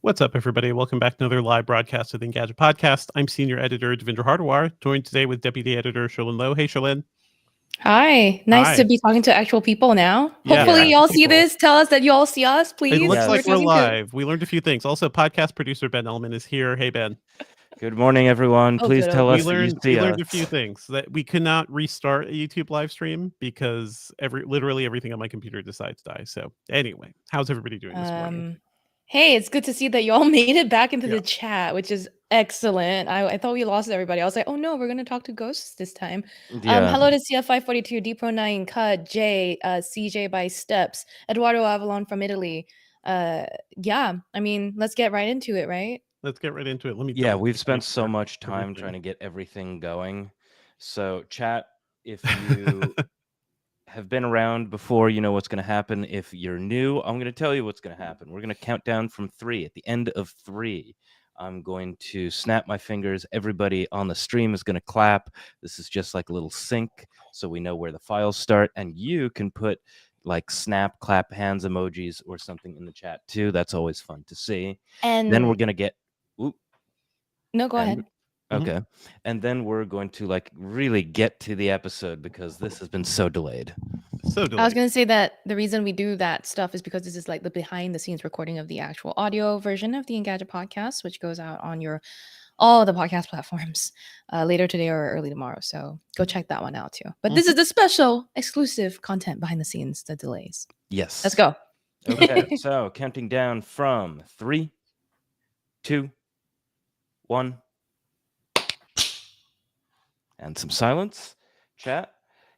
What's up, everybody? Welcome back to another live broadcast of the Engadget Podcast. I'm Senior Editor Devindra Hardawar, joined today with Deputy Editor Sherlyn Lowe. Hey, Sherlyn. Hi, nice to Hi. be talking to actual people now. Yeah, Hopefully, actual y'all see people. this. Tell us that you all see us, It please. looks like we're talking live. We learned a few things. Also, podcast producer Ben Elman is here. Hey, Ben. Good morning, everyone. Oh, Please good. tell We us that you learned see we learned a us. few things that we could not restart a YouTube live stream because literally everything on my computer decides to die. So anyway, how's everybody doing this morning? Hey, it's good to see that y'all made it back into Yeah. the chat, which is excellent. I thought we lost everybody. I was like, oh no, we're gonna talk to ghosts this time. Yeah. Hello to CF542, DPro9, Cut, Jay, CJ by Steps, Eduardo Avalon from Italy. Yeah, I mean, let's get right into it, right? Let's get right into it. Let me Yeah, double we've check spent make so sure much time everything- trying to get everything going. So, chat, if you have been around before, you know what's going to happen. If you're new, I'm going to tell you what's going to happen. We're going to count down from 3. At the end of 3, I'm going to snap my fingers. Everybody on the stream is going to clap. This is just like a little sync, so we know where the files start. And you can put like snap, clap, hands emojis or something in the chat too. That's always fun to see. And Then we're going to get... No, go ahead. Okay. And then we're going to like really get to the episode because this has been so delayed. I was going to say that the reason we do that stuff is because this is like the behind the scenes recording of the actual audio version of the Engadget podcast, which goes out on all the podcast platforms later today or early tomorrow. So go check that one out too. But this is the special exclusive content behind the scenes, the delays. Yes. Let's go. Okay. So counting down from 3, 2, 1. And some silence. Chat,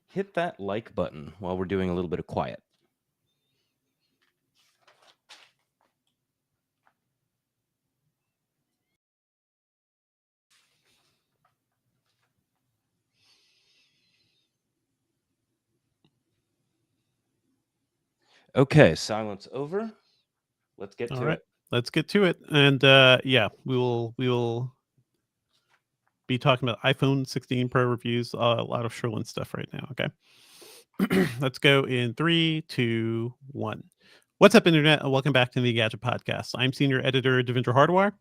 hit that like button while we're doing a little bit of quiet. Okay, silence over. Let's get to it. Let's get to it. And yeah, we will be talking about iPhone 16 Pro reviews, a lot of Sherlyn stuff right now. Okay. Let's go in 3, 2, 1. What's up, Internet? And welcome back to the Engadget Podcast. I'm Senior Editor Devindra Hardawar.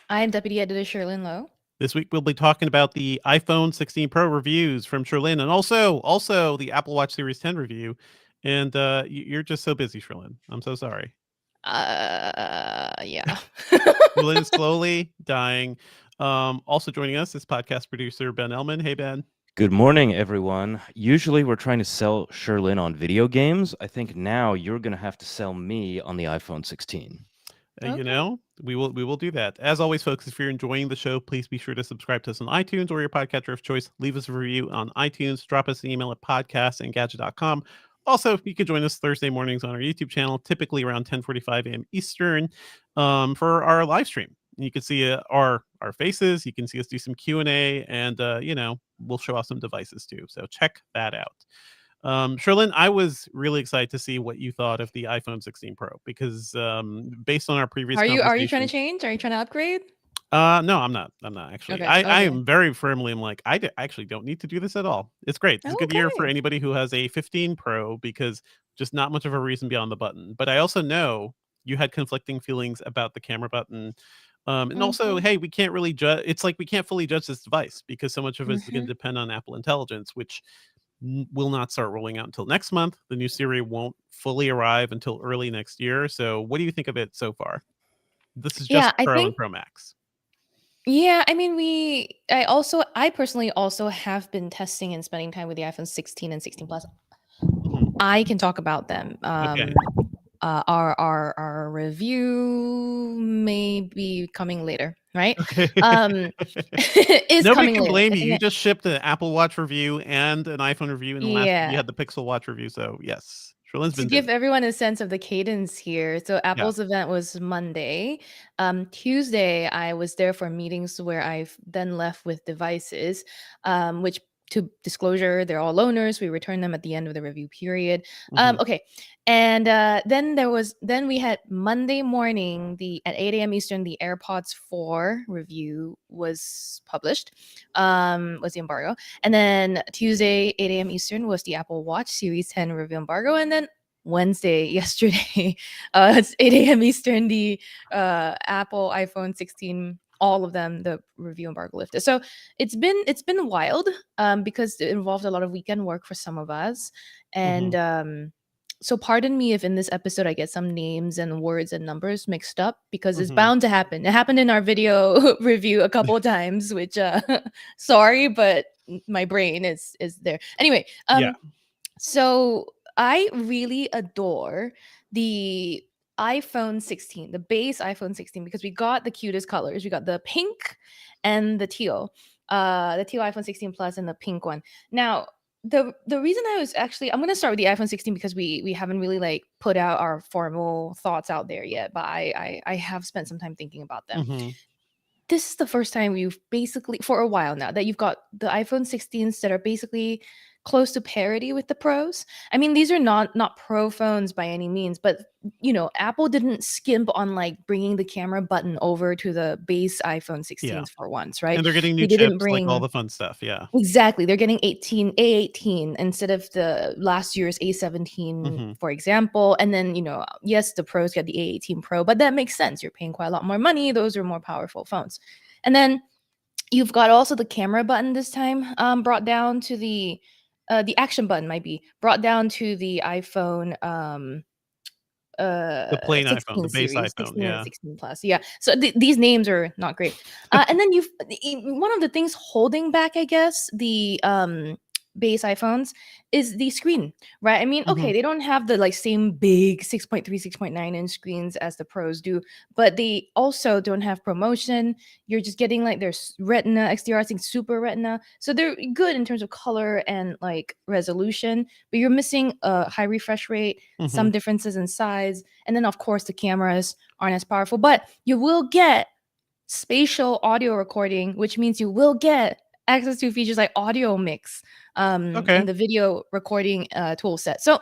I'm Deputy Editor Sherlyn Lowe. This week we'll be talking about the iPhone 16 Pro reviews from Sherlyn, and also the Apple Watch Series 10 review. And you're just so busy, Sherlyn. I'm so sorry. Yeah. Sherlyn's slowly dying. Also joining us is podcast producer Ben Elman. Hey, Ben. Good morning, everyone. Usually we're trying to sell Sherlyn on video games. I think now you're going to have to sell me on the iPhone 16. Okay. You know, we will do that. As always, folks, if you're enjoying the show, please be sure to subscribe to us on iTunes or your podcatcher of choice. Leave us a review on iTunes. Drop us an email at podcast@engadget.com. Also, you can join us Thursday mornings on our YouTube channel, typically around 10:45 a.m. Eastern, for our live stream. You can see our faces. You can see us do some Q&A, and you know, we'll show off some devices too. So check that out. Sherlyn, I was really excited to see what you thought of the iPhone 16 Pro because based on our previous Are you trying to change? Are you trying to upgrade? No, I'm not actually. Okay. I am very firmly like I actually don't need to do this at all. It's great. It's a good year for anybody who has a 15 Pro because just not much of a reason beyond the button. But I also know you had conflicting feelings about the camera button. And also, hey, we can't really judge. It's like we can't fully judge this device because so much of it is going to depend on Apple Intelligence, which will not start rolling out until next month. The new Siri won't fully arrive until early next year. So what do you think of it so far? This is just Pro and Pro Max. Yeah, I mean, I personally also have been testing and spending time with the iPhone 16 and 16 Plus. I can talk about them. Okay. Our review may be coming later, right? Okay. Nobody can blame you. You just shipped an Apple Watch review and an iPhone review, and you had the Pixel Watch review. So yes, Sherlyn's been give everyone a sense of the cadence here. So Apple's event was Monday. Tuesday, I was there for meetings where I've then left with devices, which, to disclosure, they're all loaners. We return them at the end of the review period. Okay. And then we had Monday morning, at 8 a.m. Eastern, the AirPods 4 review was published, was the embargo. And then Tuesday, 8 a.m. Eastern was the Apple Watch Series 10 review embargo. And then Wednesday, yesterday, it's 8 a.m. Eastern, the Apple iPhone 16, all of them, the review embargo lifted. So it's been wild, because it involved a lot of weekend work for some of us. And so pardon me if in this episode I get some names and words and numbers mixed up, because it's bound to happen. It happened in our video review a couple of times, which sorry, but my brain is there. Anyway, Yeah. so I really adore the iPhone 16, the base iPhone 16, because we got the cutest colors. We got the pink and the teal iPhone 16 Plus and the pink one. Now, the reason I was actually, I'm going to start with the iPhone 16 because we haven't really like put out our formal thoughts out there yet, but I have spent some time thinking about them. This is the first time we've basically, for a while now, that you've got the iPhone 16s that are basically close to parity with the Pros. I mean, these are not Pro phones by any means, but you know, Apple didn't skimp on like bringing the camera button over to the base iPhone 16s for once, right? And they're getting new They didn't chips, like all bring the fun stuff. Yeah. exactly. They're getting A18 instead of the last year's A17, for example. And then, you know, yes, the Pros get the A18 Pro, but that makes sense. You're paying quite a lot more money. Those are more powerful phones. And then you've got also the camera button this time brought down to the action button might be brought down to the iPhone The plain 16 iPhone, the base series, iPhone. 16 Yeah. and 16 plus. Yeah. So these names are not great. And then one of the things holding back, I guess, the base iPhones is the screen, right? I mean, okay, they don't have the like same big 6.3, 6.9 inch screens as the Pros do, but they also don't have promotion. You're just getting like their Retina, XDR, I think Super Retina. So they're good in terms of color and like resolution, but you're missing a high refresh rate, some differences in size, and then of course the cameras aren't as powerful, but you will get spatial audio recording, which means you will get access to features like audio mix in the video recording tool set. So,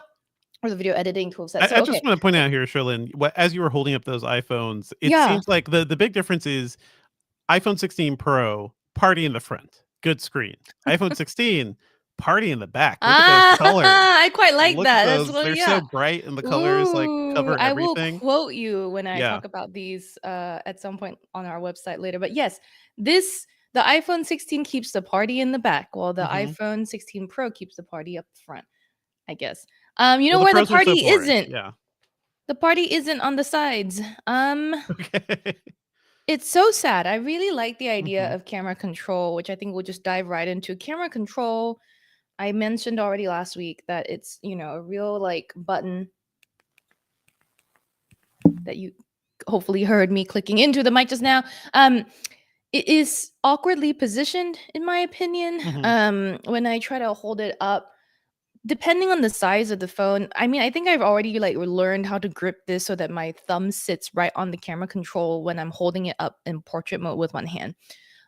or the video editing tool set. I just want to point out here, Sherlyn, as you were holding up those iPhones, it seems like the big difference is iPhone 16 Pro, party in the front, good screen. iPhone 16, party in the back. Look at those colors. I quite like Look that. at those. They're so bright, and the colors like cover everything. I will quote you when I talk about these at some point on our website later. But yes, the iPhone 16 keeps the party in the back, while the iPhone 16 Pro keeps the party up front, I guess. You know where the party isn't? Yeah. The party isn't on the sides. Okay. It's so sad. I really like the idea of camera control, which I think we'll just dive right into. Camera control, I mentioned already last week that it's, you know, a real like button that you hopefully heard me clicking into the mic just now. It is awkwardly positioned, in my opinion. When I try to hold it up, depending on the size of the phone. I mean, I think I've already like learned how to grip this so that my thumb sits right on the camera control when I'm holding it up in portrait mode with one hand.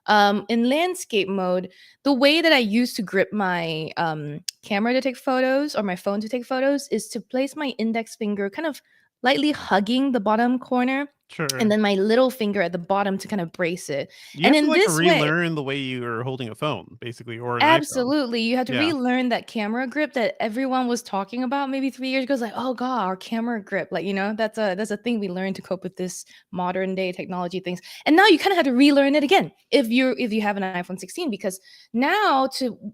In landscape mode, the way that I used to grip my camera to take photos, or my phone to take photos, is to place my index finger kind of lightly hugging the bottom corner. Sure. And then my little finger at the bottom to kind of brace it. You have to like relearn the way you are holding a phone, basically, or an absolutely. iPhone. You have to relearn that camera grip that everyone was talking about maybe 3 years ago. It's like, oh god, our camera grip. Like, you know, that's a thing we learned to cope with this modern day technology things. And now you kind of have to relearn it again if you have an iPhone 16, because now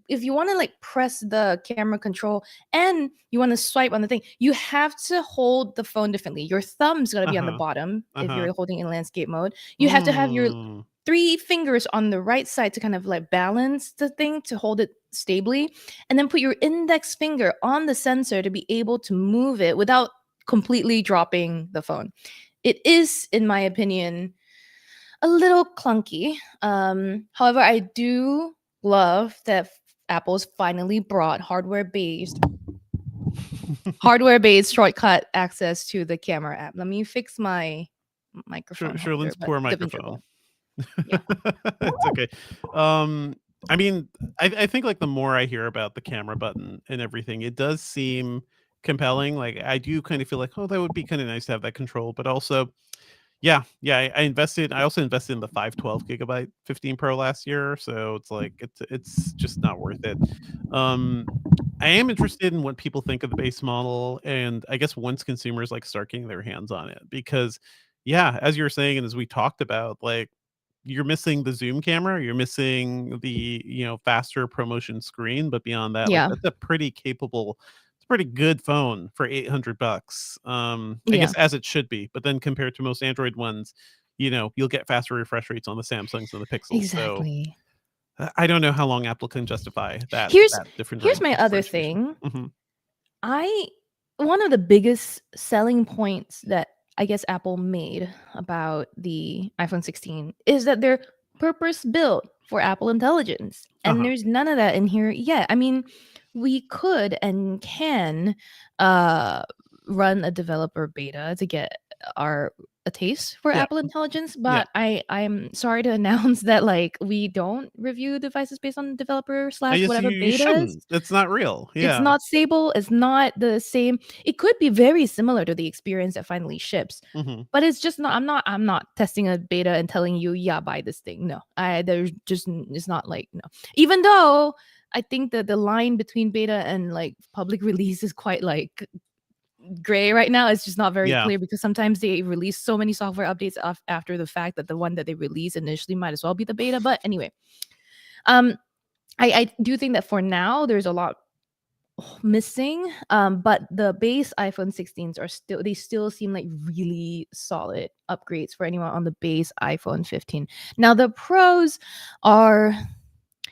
if you want to like press the camera control and you want to swipe on the thing, you have to hold the phone differently. Your thumb's gonna be on the bottom if you're holding in landscape mode. You have to have your 3 fingers on the right side to kind of like balance the thing to hold it stably, and then put your index finger on the sensor to be able to move it without completely dropping the phone. It is, in my opinion, a little clunky. However, I do love that Apple's finally brought hardware-based shortcut access to the camera app. Let me fix my microphone. Sherlyn's poor microphone. Yeah. It's okay. I mean, I think like the more I hear about the camera button and everything, it does seem compelling. Like I do kind of feel like, oh, that would be kind of nice to have that control, but also I also invested in the 512 gigabyte 15 Pro last year, so it's like it's just not worth it. I am interested in what people think of the base model, and I guess once consumers like start getting their hands on it, because yeah, as you were saying, and as we talked about, like you're missing the zoom camera, you're missing the faster promotion screen, but beyond that, like Yeah. that's a pretty capable, it's a pretty good phone for $800. I Yeah. guess as it should be, but then compared to most Android ones, you'll get faster refresh rates on the Samsungs and the Pixels. So Exactly. I don't know how long Apple can justify that Here's different here's range my of other differentiation. thing. Mhm. I One of the biggest selling points that I guess Apple made about the iPhone 16 is that they're purpose built for Apple Intelligence. And Uh-huh. there's none of that in here yet. I mean, we could and can uh run a developer beta to get our a taste for Yeah. Apple Intelligence, Yeah. but I'm sorry to announce that like we don't review devices based on developer I slash guess whatever you betas. shouldn't. It's not real. It's Yeah. not stable, it's not the same. It could be very similar to the experience that finally ships, Mhm. but it's just not. I'm not testing a beta and telling you, "Yeah, buy this thing." No. There's just it's not like no. Even though I think that the line between beta and, like, public release is quite, like, gray right now. It's just not very Yeah. clear because sometimes they release so many software updates after the fact that the one that they release initially might as well be the beta, but anyway. Um, I do think that for now, there's a lot missing, but the base iPhone 16s are still seem like really solid upgrades for anyone on the base iPhone 15. Now the pros are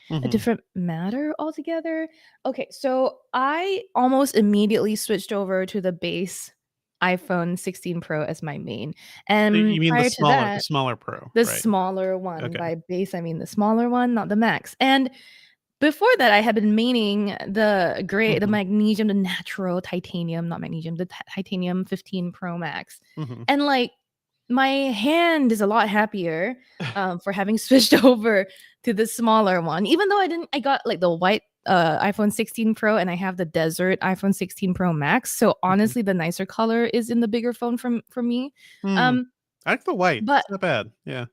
a Mhm. different matter altogether. Okay, so I almost immediately switched over to the base iPhone 16 Pro as my main, You and mean the prior to that, smaller Pro, the right? smaller one. Okay. By base I mean the smaller one, not the max. And before that, I had been maining the Mhm. magnesium, the natural titanium, not magnesium, the titanium 15 Pro Max. Mhm. And like my hand is a lot happier for having switched over to the smaller one. Even though I got like the white iPhone 16 Pro and I have the desert iPhone 16 Pro Max. So Mhm. honestly, the nicer color is in the bigger phone for me. Hmm. Um, I like the white. but It's not bad. Yeah.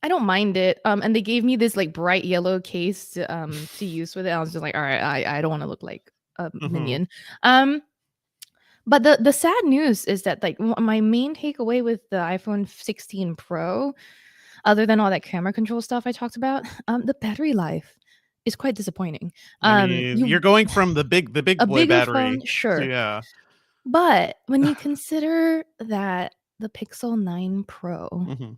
I don't mind it. And they gave me this like bright yellow case to use with it. I was just like, all right, I don't want to look like a Mhm. minion. Um, but the sad news is that like my main takeaway with the iPhone 16 Pro, other than all that camera control stuff I talked about, the battery life is quite disappointing. I mean, you're You going from the big A boy bigger phone, battery. sure, Yeah. but when you consider that the Pixel 9 Pro Mhm.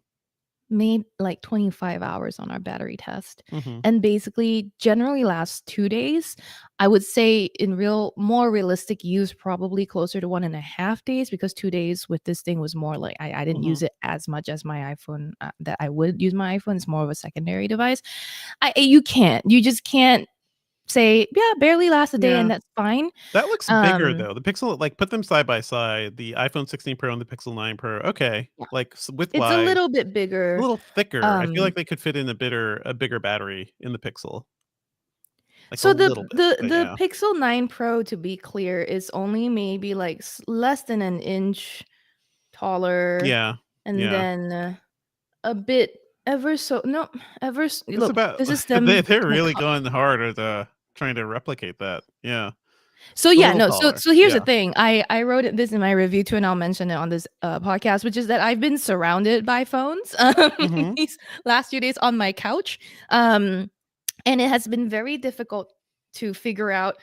made like 25 hours on our battery test Mhm. and basically generally lasts 2 days. I would say in more realistic use, probably closer to 1.5 days because 2 days with this thing was more like I didn't Mhm. use it as much as my iPhone that I would use my iPhone. It's more of a secondary device. You just can't say, yeah, barely lasts a day and Yeah. that's fine. That looks bigger Um, though. The Pixel, like put them side by side, the iPhone 16 Pro and the Pixel 9 Pro. Okay. yeah, Like it's a width-wise, little bit a bigger. little thicker. I feel Um, like they could fit in a bigger battery in the Pixel. Like a So the little bit. the But the yeah. Pixel 9 Pro, to be clear, is only maybe like less than an inch taller, Yeah. and Yeah. then a bit ever so no It's look. about This is they them they're in a really cup. going hard at trying to replicate that. Yeah. So A yeah, little no. So taller. so here's the Yeah. thing. I wrote this in my review too, and I'll mention it on this podcast, which is that I've been surrounded by phones Mhm. these last few days on my couch. Um, and it has been very difficult to figure out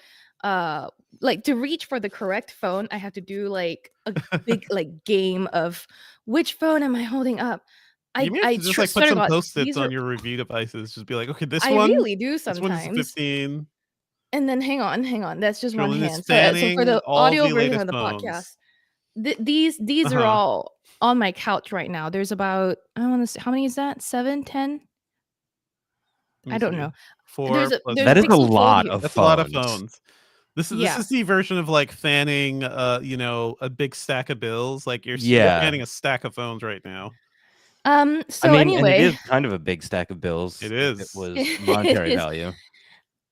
like to reach for the correct phone. I have to do like a big like game of which phone am I holding up. You may have to just like put Swear to some god, Post-its these on are your review devices. Just be like, okay, this I one, really do this one is a sometimes. 15. And then hang on, that's just one Scrolling is hand. So for spanning the all audio the version latest of the podcast, phones. these are Uh-huh. all on my couch right now. There's about I want to say how many is that? 7, 10? Let I me don't see. know. 4 plus There's a That is a 4. Pixel Fold lot here. of That's a lot of phones. phones. This Yeah. is the version of like fanning a big stack of bills. Like you're Yeah. fanning a stack of phones right now. I So mean, and it anyway, is kind of a big stack of bills It if it is. was it monetary is. value.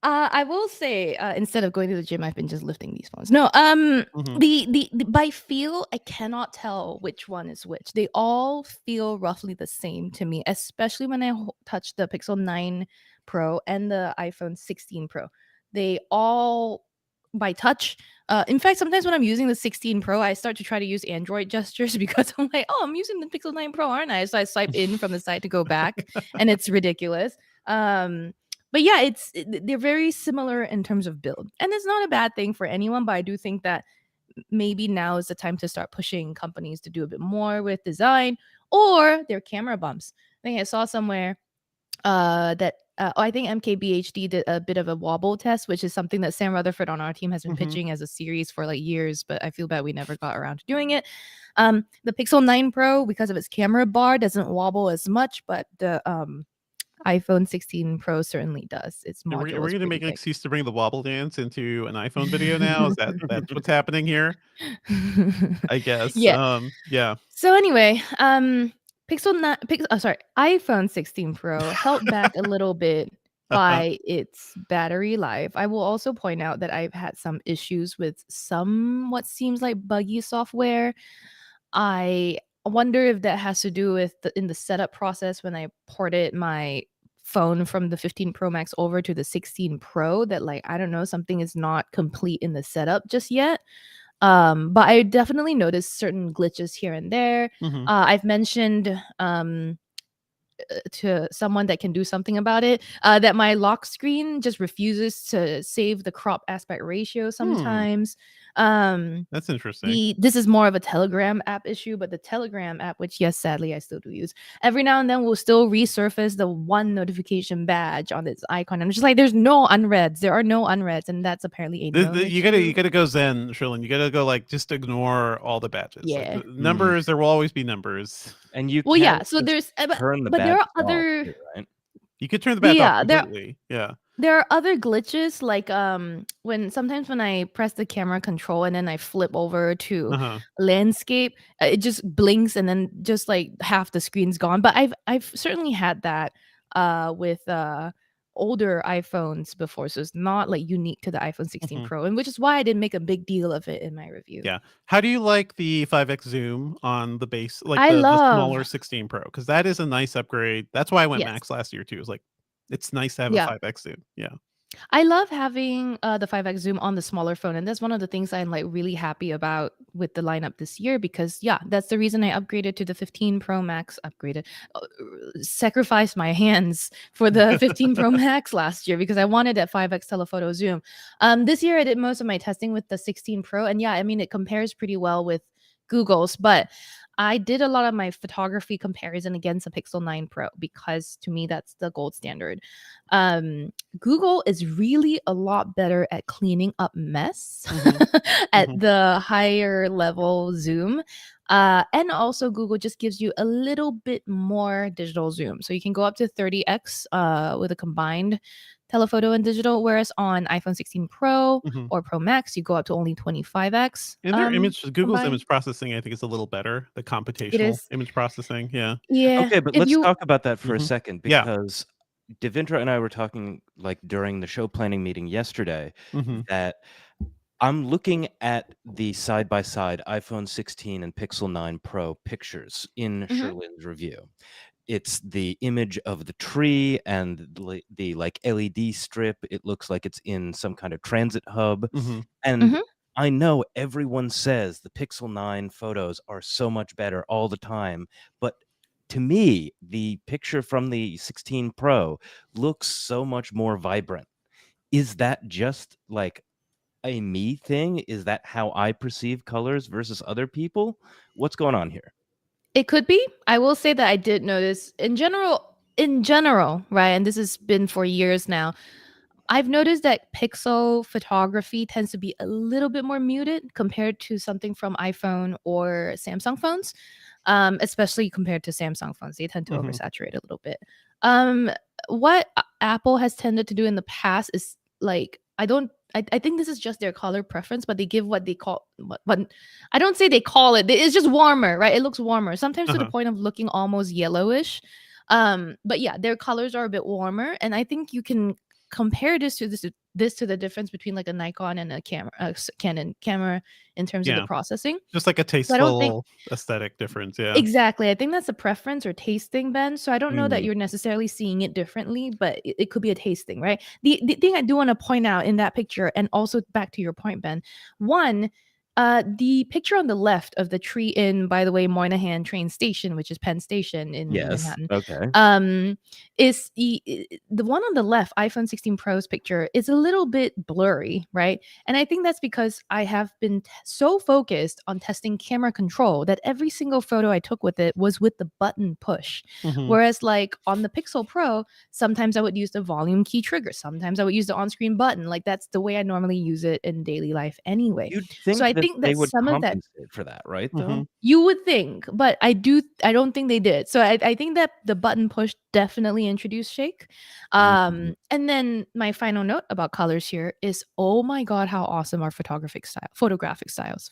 I will say, instead of going to the gym, I've been just lifting these phones. No, Mhm. the by feel, I cannot tell which one is which. They all feel roughly the same to me, especially when I touch the Pixel 9 Pro and the iPhone 16 Pro. They all by touch. In fact, sometimes when I'm using the 16 Pro, I start to try to use Android gestures because I'm like, oh, I'm using the Pixel 9 Pro, aren't I? So I swipe in from the side to go back, and it's ridiculous. But yeah, they're very similar in terms of build, and it's not a bad thing for anyone. But I do think that maybe now is the time to start pushing companies to do a bit more with design or their camera bumps. I think I saw somewhere that I think MKBHD did a bit of a wobble test, which is something that Sam Rutherford on our team has been Mhm. pitching as a series for like years, but I feel bad we never got around to doing it. The Pixel 9 Pro, because of its camera bar, doesn't wobble as much, but the iPhone 16 Pro certainly does. Its And module we're is going to pretty make an big. excuse to bring the wobble dance into an iPhone video now. Is that's what's happening here? I guess. Yeah. Yeah. So anyway, iPhone 16 Pro held back a little bit by its battery life. I will also point out that I've had some issues with some what seems like buggy software. I wonder if that has to do with in the setup process when I ported my phone from the 15 Pro Max over to the 16 Pro, that like I don't know, something is not complete in the setup just yet. But I definitely noticed certain glitches here and there. Mhm. I've mentioned to someone that can do something about it, that my lock screen just refuses to save the crop aspect ratio sometimes. That's interesting. This is more of a Telegram app issue, but the Telegram app, which yes, sadly I still do use, every now and then will still resurface the one notification badge on its icon. I'm just like, there's no unreads. There are no unreads, and that's apparently a known You issue. gotta go Zen, Sherlin. You gotta go like just ignore all the badges. Like Yeah. numbers, there will always be numbers. And you Well, can yeah. So just there's, turn the but there badges are off other, too, right? You could turn the badge off yeah, completely. Yeah. there are other glitches like sometimes when I press the camera control and then I flip over to Uh-huh. landscape, it just blinks and then just like half the screen's gone. But I've certainly had that with older iPhones before, so it's not like unique to the iPhone 16 Mhm. Pro, and which is why I didn't make a big deal of it in my review. Yeah. How do you like the 5x zoom on the base, like I the love, smaller 16 Pro? Because that is a nice upgrade. That's why I went yes, Max last year too. It's like it's nice to have a yeah. 5x zoom. Yeah. I love having the 5x zoom on the smaller phone, and that's one of the things I'm like really happy about with the lineup this year because yeah, that's the reason I upgraded to the 15 Pro Max. Uh, sacrificed my hands for the 15 Pro Max last year because I wanted that 5x telephoto zoom. This year I did most of my testing with the 16 Pro, and yeah, I mean it compares pretty well with Google's, but I did a lot of my photography comparison against the Pixel 9 Pro because to me that's the gold standard. Google is really a lot better at cleaning up mess at Mhm. the higher level zoom. And also Google just gives you a little bit more digital zoom. So you can go up to 30x with a combined telephoto and digital, whereas on iPhone 16 Pro Mhm. or Pro Max, you go up to only 25x And their Google's combined. image processing, I think, is a little better. The It computational is. image processing. Yeah. Yeah. Okay, but If let's you talk about that for a Mhm. second Yeah. because Devindra and I were talking like during the show planning meeting yesterday Mhm. that I'm looking at the side by side iPhone 16 and Pixel 9 Pro pictures in Mhm. Sherlin's review. It's the image of the tree and the like LED strip. It looks like it's in some kind of transit hub. Mhm. And Mhm. I know everyone says the Pixel 9 photos are so much better all the time, but to me, the picture from the 16 Pro looks so much more vibrant. Is that just like a me thing? Is that how I perceive colors versus other people? What's going on here? It could be. I will say that I did notice in general, right? And this has been for years now. I've noticed that pixel photography tends to be a little bit more muted compared to something from iPhone or Samsung phones, especially compared to Samsung phones. They tend to Mhm. oversaturate a little bit. Um, what Apple has tended to do in the past is like, I think this is just their color preference, but they give what they call, but I don't say they call it. It's just warmer, right? It looks warmer, sometimes to the Uh-huh. point of looking almost yellowish. But yeah, their colors are a bit warmer, and I think you can compare this to the difference between like a Nikon and a Canon camera in terms of the Yeah. processing. Just like a So I don't think tasteful aesthetic difference. Yeah. exactly. I think that's a preference or taste thing, Ben. So I don't know that Mm. you're necessarily seeing it differently, but it could be a taste thing, right? The thing I do want to point out in that picture, and also back to your point, Ben, one, the picture on the left of the tree in, by the way, Moynihan train station, which is Penn Station in Yes. Manhattan, Okay. is the one on the left, iPhone 16 Pro's picture, is a little bit blurry, right? And I think that's because I have been so focused on testing camera control that every single photo I took with it was with the button push. Mhm. Whereas like on the Pixel Pro, sometimes I would use the volume key trigger, sometimes I would use the on-screen button. Like that's the way I normally use it in daily life anyway. You'd think So I that think they that would some of that compensate for that, right? Though. Mhm. you would think, but I don't think they did. So I think that the button push definitely introduced shake. Mhm. And then my final note about colors here is, oh my god, how awesome are photographic styles. Photographic styles.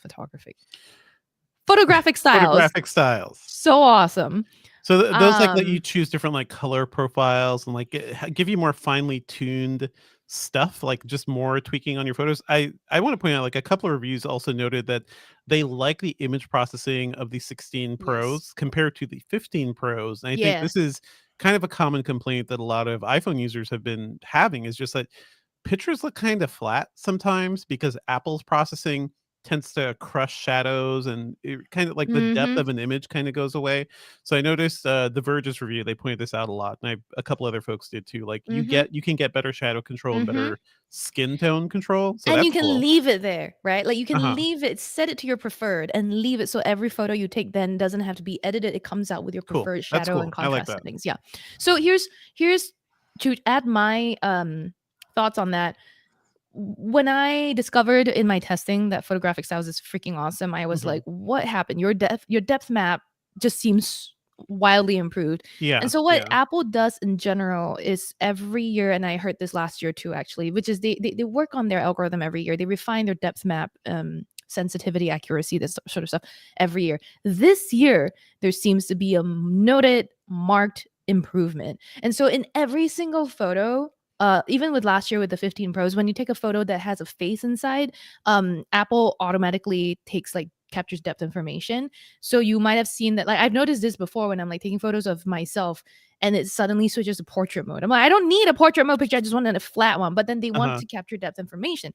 So awesome. So those like let you Um choose different like color profiles and like give you more finely tuned stuff, like just more tweaking on your photos. I want to point out like a couple of reviews also noted that they like the image processing of the 16 Pros yes. compared to the 15 Pros. And I think Yeah. this is kind of a common complaint that a lot of iPhone users have been having is just that pictures look kind of flat sometimes because Apple's processing tends to crush shadows and it kind of like the depth Mhm. of an image kind of goes away. So I noticed The Verge's review, they pointed this out a lot, and a couple other folks did too. Like Mhm. you can get better shadow control and Mhm. better skin tone control. So And you that's can cool. leave it there, right? Like you can Uh-huh. leave it, set it to your preferred and leave it so every photo you take then doesn't have to be edited. It comes out with your Cool. preferred That's shadow and cool. I like contrast that. settings. Yeah. So here's to add my thoughts on that. When I discovered in my testing that photographic styles is freaking awesome, I was Mhm. like, what happened? Your depth map just seems wildly improved. And Yeah, so what yeah. Apple does in general is every year, and I heard this last year too, actually, which is they work on their algorithm every year. They refine their depth map sensitivity, accuracy, this sort of stuff every year. This year, there seems to be a noted marked improvement. And so in every single photo, even with last year with the 15 Pros, when you take a photo that has a face inside, Apple automatically captures depth information. So you might have seen that. Like I've noticed this before when I'm like taking photos of myself, and it suddenly switches to portrait mode. I'm like, I don't need a portrait mode picture. I just want a flat one. But then they want Uh-huh. to capture depth information,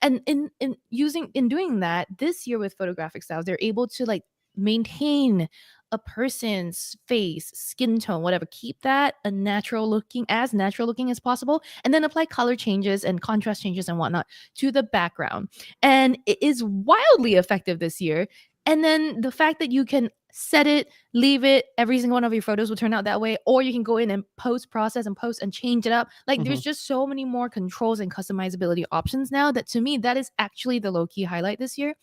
and in doing that this year with photographic styles, they're able to like maintain a person's face, skin tone, whatever, keep that as natural looking as possible, and then apply color changes and contrast changes and whatnot to the background. And it is wildly effective this year. And then the fact that you can set it, leave it, every single one of your photos will turn out that way, or you can go in and process and post and change it up. Like Mhm. there's just so many more controls and customizability options now that to me, that is actually the low key highlight this year.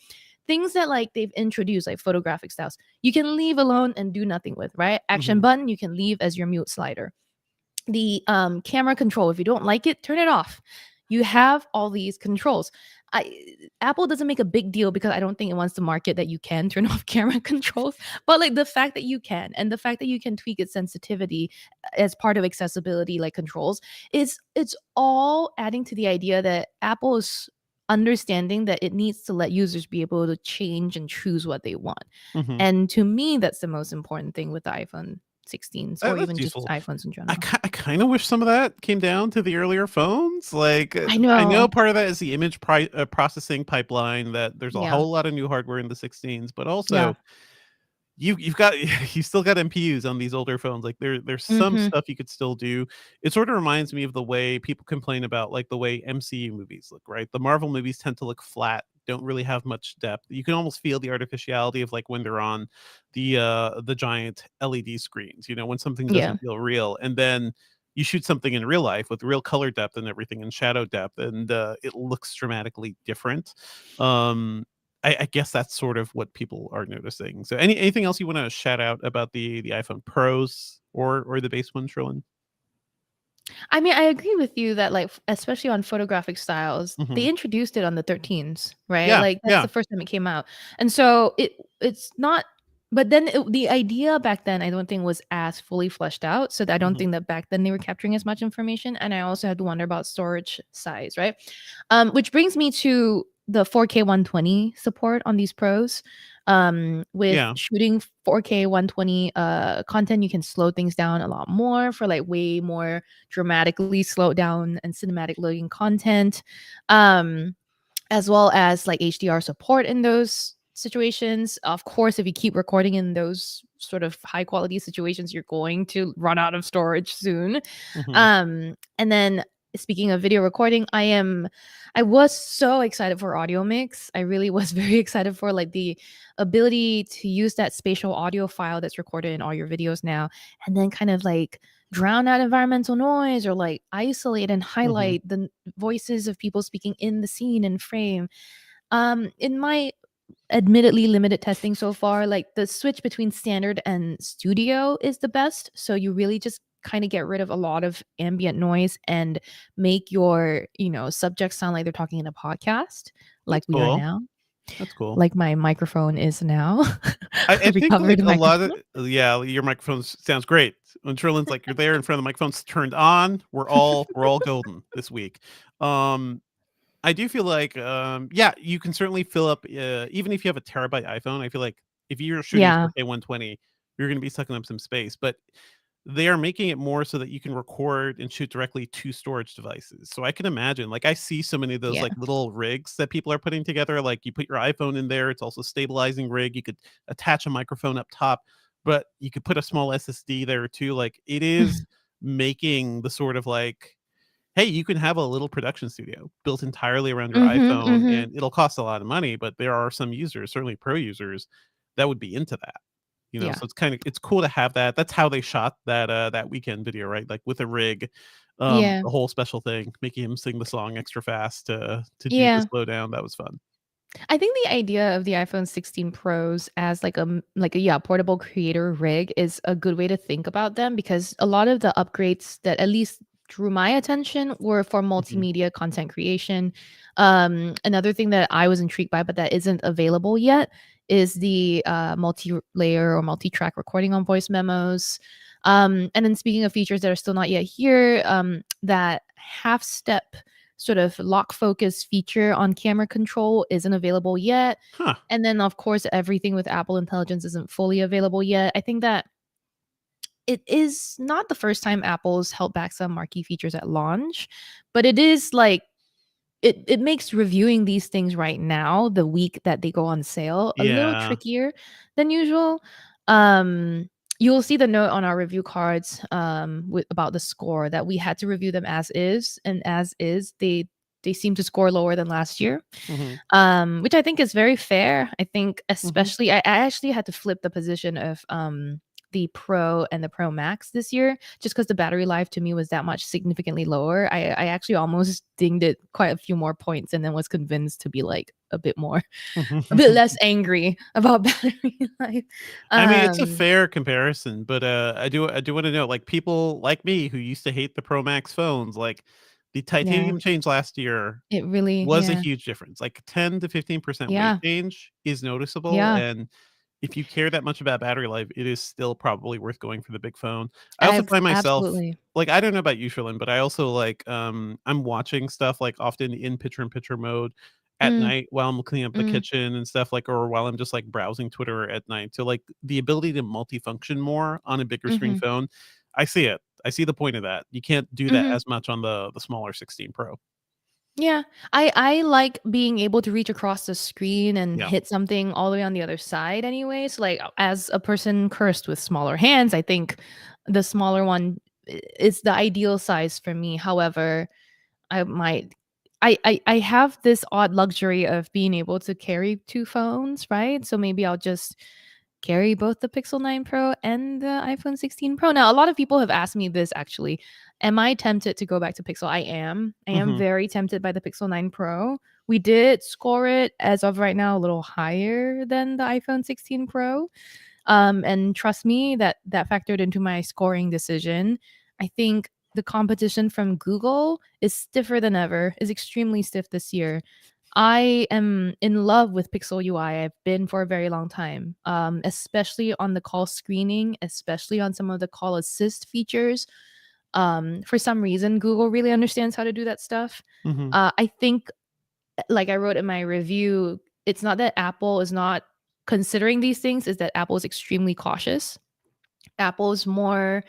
Things that like they've introduced, like photographic styles, you can leave alone and do nothing with, right? Action Mhm. button, you can leave as your mute slider. The camera control, if you don't like it, turn it off. You have all these controls. Apple doesn't make a big deal because I don't think it wants to market that you can turn off camera controls. But like the fact that you can, and the fact that you can tweak its sensitivity as part of accessibility, like controls, it's all adding to the idea that Apple is understanding that it needs to let users be able to change and choose what they want. Mhm. And to me, that's the most important thing with the iPhone 16s or That's even just useful. iPhones in I general. I kinda wish some of that came down to the earlier phones, like, I I know know. part of that is the image processing pipeline, that there's a Yeah. whole lot of new hardware in the 16s, but Yeah. also you've got you still got MPUs on these older phones, like, there's some Mhm. stuff you could still do. It sorta reminds me of the way people complain about, like, the way MCU movies look, right? The Marvel movies tend to look flat, don't really have much depth. You can almost feel the artificiality of, like, when they're on the giant LED screens, when something Yeah. doesn't feel real, and then you shoot something in real life with real color depth and everything and shadow depth, and, it looks dramatically different. Um I guess that's sort of what people are noticing. So anything else you wanna shout out about the iPhone Pros or the base one, Sherlin? I mean, I agree with you that, like, especially on photographic styles, they Mhm. introduced it on the 13s, right? Yeah, Like, that's yeah. the first time it came out. And so it's not But then the idea back then, I don't think was as fully fleshed out. So I don't Mhm. think that back then they were capturing as much information. And I also had to wonder about storage size, right? Which brings me to the 4K 120 support on these pros. With Yeah. shooting 4K 120 content, you can slow things down a lot more for like way more dramatically slowed down and cinematic looking content. Um, as well as like HDR support in those situations. Of course, if you keep recording in those sort of high quality situations, you're going to run out of storage soon. Mhm. And then speaking of video recording, I was so excited for audio mix. I really was very excited for like the ability to use that spatial audio file that's recorded in all your videos now and then kind of like drown out environmental noise or like isolate and Mhm. highlight the voices of people speaking in the scene and frame. In my admittedly limited testing so far, like the switch between standard and studio is the best. So you really just kind of get rid of a lot of ambient noise and make your, subjects sound like they're talking in a podcast, like That's we are cool. now, That's cool. like my microphone is now. I think like Recovered a lot of microphone. yeah, your microphone sounds great. When Trillin's like you're there in front of the microphone's turned on, we're all golden this week. Um I do feel like yeah, you can certainly fill up even if you have a terabyte iPhone, I feel like if you're shooting Yeah. 4K 120, you're going to be sucking up some space, but they are making it more so that you can record and shoot directly to storage devices. So I can imagine, like I see so many of those Yeah. like little rigs that people are putting together. Like you put your iPhone in there, it's also stabilizing rig. You could attach a microphone up top, but you could put a small SSD there too. Like it is making the sort of like, hey, you can have a little production studio built entirely around your Mhm, iPhone, mhm. and it'll cost a lot of money, but there are some users, certainly pro users, that would be into that. Yeah. So it's cool to have that. That's how they shot that weekend video, right? Like with a rig, Yeah. the whole special thing, making him sing the song extra fast to do the Yeah. slowdown. That was fun. I think the idea of the iPhone 16 Pros as like a portable creator rig is a good way to think about them because a lot of the upgrades that at least drew my attention were for Mhm. multimedia content creation. Another thing that I was intrigued by, but that isn't available yet, is the multi-layer or multi-track recording on voice memos. And then speaking of features that are still not yet here, that half-step sort of lock focus feature on camera control isn't available yet. Huh. And then, of course, everything with Apple Intelligence isn't fully available yet. I think that it is not the first time Apple's held back some marquee features at launch, but it is like it makes reviewing these things right now, the week that they go on sale, a little Yeah. trickier than usual. Um, you'll see the note on our review cards with about the score that we had to review them as is, and as is, they seem to score lower than last year, Mhm. which I think is very fair. I think Mhm. especially I actually had to flip the position of the Pro and the Pro Max this year just because the battery life to me was that much significantly lower. I actually almost dinged it quite a few more points and then was convinced to be like a bit less angry about battery life. I mean, it's a Um, fair comparison, but I do want to know, like people like me who used to hate the Pro Max phones, like the yeah, titanium change last year it really, was a yeah, huge difference. Like 10 to 15% weight yeah, change is noticeable, yeah, and if you care that much about battery life, it is still probably worth going for the big phone. I also find myself absolutely. like I don't know about you, Sherlyn, but I also like I'm watching stuff like often in picture in picture mode at Mm, night while I'm cleaning up the mm, kitchen and stuff like or while I'm just like browsing Twitter at night. So like the ability to multifunction more on a bigger screen mhm, phone, I see it. I see the point of that. You can't do that mhm. as much on the smaller 16 Pro. Yeah, I like being able to reach across the screen and Yeah. hit something all the way on the other side anyway. So like as a person cursed with smaller hands, I think the smaller one is the ideal size for me. However, I might I have this odd luxury of being able to carry two phones, right? So maybe I'll just carry both the Pixel 9 Pro and the iPhone 16 Pro. Now, a lot of people have asked me this actually. Am I tempted to go back to Pixel? I am. I am Mhm. very tempted by the Pixel 9 Pro. We did score it as of right now a little higher than the iPhone 16 Pro. And trust me, that factored into my scoring decision. I think the competition from Google is stiffer than ever, is extremely stiff this year. I am in love with Pixel UI. I've been for a very long time, especially on the call screening, especially on some of the call assist features. For some reason, Google really understands how to do that stuff. Mhm. I think, like I wrote in my review, it's not that Apple is not considering these things, is that Apple is extremely cautious. Apple is more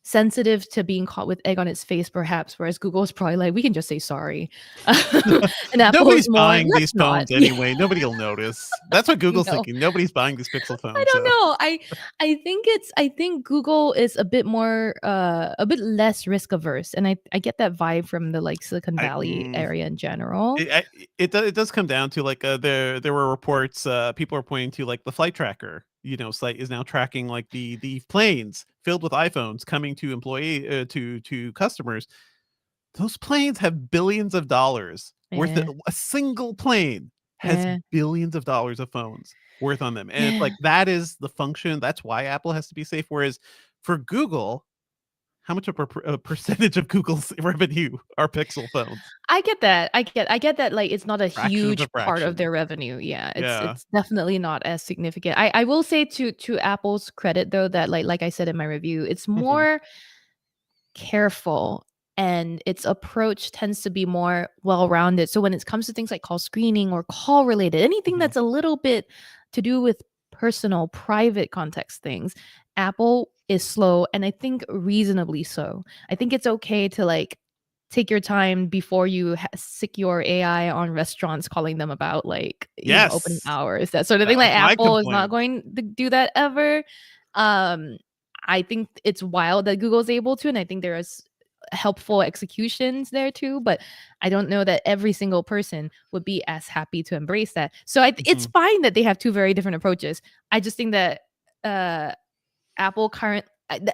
sensitive to being caught with egg on its face, perhaps, whereas Google is probably like, we can just say sorry. And Apple is Nobody's more, buying let's these not. phones anyway. Nobody will notice. That's what Google's No. thinking. Nobody's buying these Pixel phones. I don't so. know. I think Google is a bit more a bit less risk averse, and I get that vibe from the like Silicon Valley area in general. It does come down to like there were reports people are pointing to like the flight tracker site is now tracking like the planes filled with iPhones coming to to customers. Those planes have billions of dollars worth Yeah. a single plane has Yeah. billions of dollars of phones worth on them, and it's Yeah. like that is the function. That's why Apple has to be safe. Whereas for Google, how much of a percentage of Google's revenue are Pixel phones? I get that. I get that, like, it's not a Fraction of a huge part of fraction. their revenue. Yeah, Yeah. it's definitely not as significant. I will say to Apple's credit though that like I said in my review, it's Mhm. more careful and its approach tends to be more well-rounded. So when it comes to things like call screening or call related, anything Mhm. that's a little bit to do with personal, private context things, Apple is slow, and I think reasonably so. I think it's okay to like take your time before you sick your AI on restaurants calling them about like, opening Yes. hours, that sort of That thing. was Like my Apple is not complaint. going to do that ever. Um, I think it's wild that Google's able to, and I think there is helpful executions there too, but I don't know that every single person would be as happy to embrace that. So it's Mhm. fine that they have two very different approaches. I just think that Apple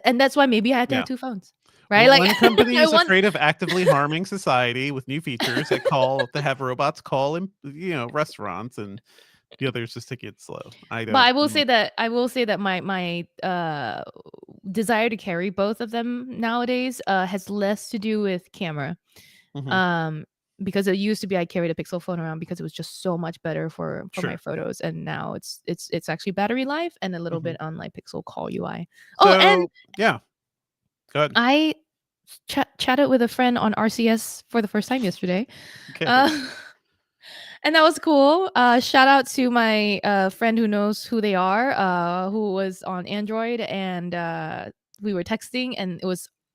and that's why maybe I had to have Yeah. two phones, right? Like One company I is want afraid of actively harming society with new features that have robots call in, restaurants, and the others just take it slow. but I will say that my desire to carry both of them nowadays has less to do with camera. Mhm. Um because it used to be I carried a Pixel phone around because it was just so much better for my Sure. photos, and now it's actually battery life and a little Mhm. bit on like Pixel Call UI. Oh, and So, yeah. Go ahead. I chatted with a friend on RCS for the first time yesterday. Okay. Uh, and that was cool. Shout out to my friend who knows who they are, who was on Android, and we were texting, and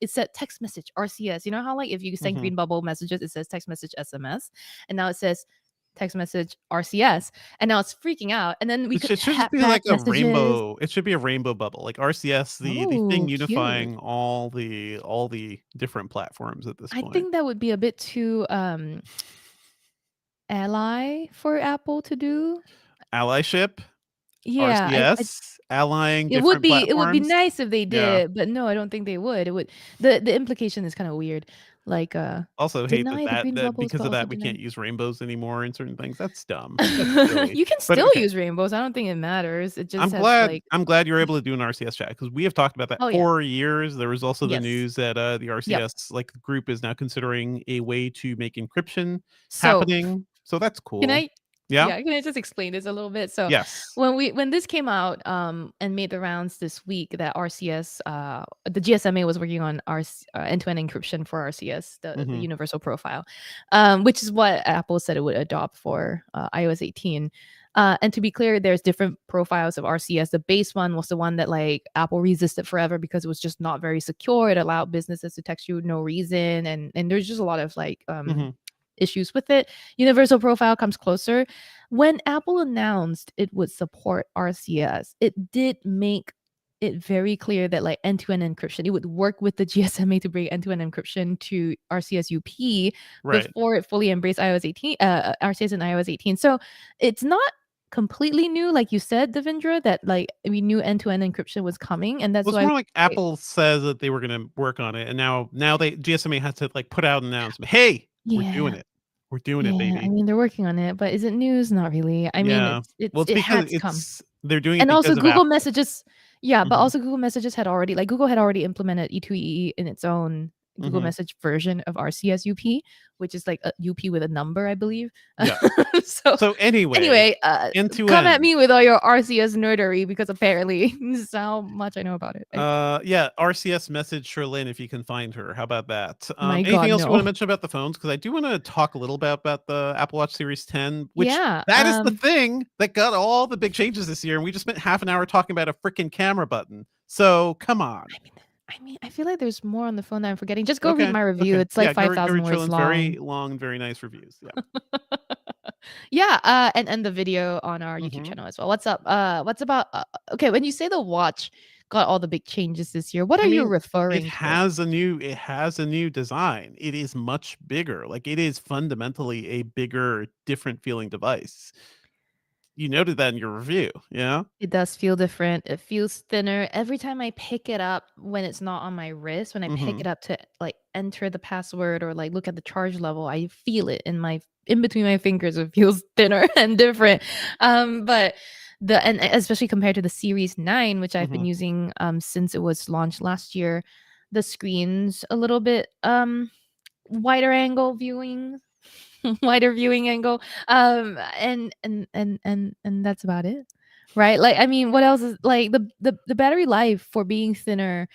it said text message RCS. You know how like if you send Mhm. green bubble messages, it says text message SMS, and now it says text message RCS, and now it's freaking out. And then we could It should just tap be back like a messages. rainbow. It should be a rainbow bubble, like RCS, the thing Oh, cute. unifying all the different platforms at this I point. think that would be a bit too ally for Apple to do. Allyship, Yeah, I RCS, allying different it would be platforms. nice if they Yeah. did, but no, I don't think they would. It would the implication is kinda weird. Like, Also hate deny the green that bubbles, because but of also that we deny can't use rainbows anymore in certain things. That's dumb. That's silly. You can But still okay. use rainbows, I don't think it matters. It just has, like I'm glad you're able to do an RCS chat because we have talked about that Oh, yeah. for years. There was also the Yes. news that the Yep. RCS group is now considering a way to make encryption So, happening. So that's can cool. I Yeah. yeah, can I just explain this a little bit? So, Yes. when this came out, and made the rounds this week that RCS, the GSMA was working on end-to-end encryption for RCS, the Hmm. universal profile, which is what Apple said it would adopt for iOS 18. And to be clear, there's different profiles of RCS. The base one was the one that like Apple resisted forever because it was just not very secure. It allowed businesses to text you no reason, and there's just a lot of like Hmm. issues with it. Universal profile comes closer. When Apple announced it would support RCS, it did make it very clear that like end-to-end encryption, it would work with the GSMA to bring end-to-end encryption to RCS UP Right. before it fully embraced iOS 18, RCS and iOS 18. So it's not completely new, like you said, Devindra, that like we knew end-to-end encryption was coming, and that's Well, it's why more like Apple says that they were going to work on it, and now they GSMA has to put out an announcement. Hey, we're doing yeah. it. We're doing it, Yeah, I baby. mean, they're working on it, but is it news? Not really. I mean, Yeah. Well, it's it because had to come. they're doing it And also because of Google Apple. Messages, yeah, but Mhm. also Google Messages had already like Google had already implemented E2EE in its own Google Mhm. Message version of RCS UP, which is like a UP with a number, I believe. Yeah. So So anyway, anyway, end to come at end. me with all your RCS nerdery because apparently this is how much I know about it. Yeah, RCS message Sherlyn if you can find her. How about that? My Anything God, else you want to no. mention about the phones? Because I do want to talk a little bit about the Apple Watch Series 10, which Yeah. that is the thing that got all the big changes this year, and we just spent half an hour talking about a freaking camera button. So come on. I mean, I feel like there's more on the phone that I'm forgetting. Just go read Okay. my review. Okay. It's like Yeah, go 5,000 read words Sherlyn's very long. long and very nice reviews. Yeah. Yeah, and the video on our YouTube Mhm. channel as well. What's up? What's about? Okay, when you say the watch got all the big changes this year, what I are you mean, referring to? it has a new design. It is much bigger. Like it is fundamentally a bigger, different feeling device. You noted that in your review, yeah? It does feel different. It feels thinner. Every time I pick it up when it's not on my wrist, when I pick Mhm. it up to like enter the password or like look at the charge level, I feel it in between my fingers. It feels thinner and different. But and especially compared to the Series 9, which I've been Mhm. using since it was launched last year, the screen's a little bit wider angle viewing, wider viewing angle, and that's about it, right? Like, I mean, what else is like the battery life for being thinner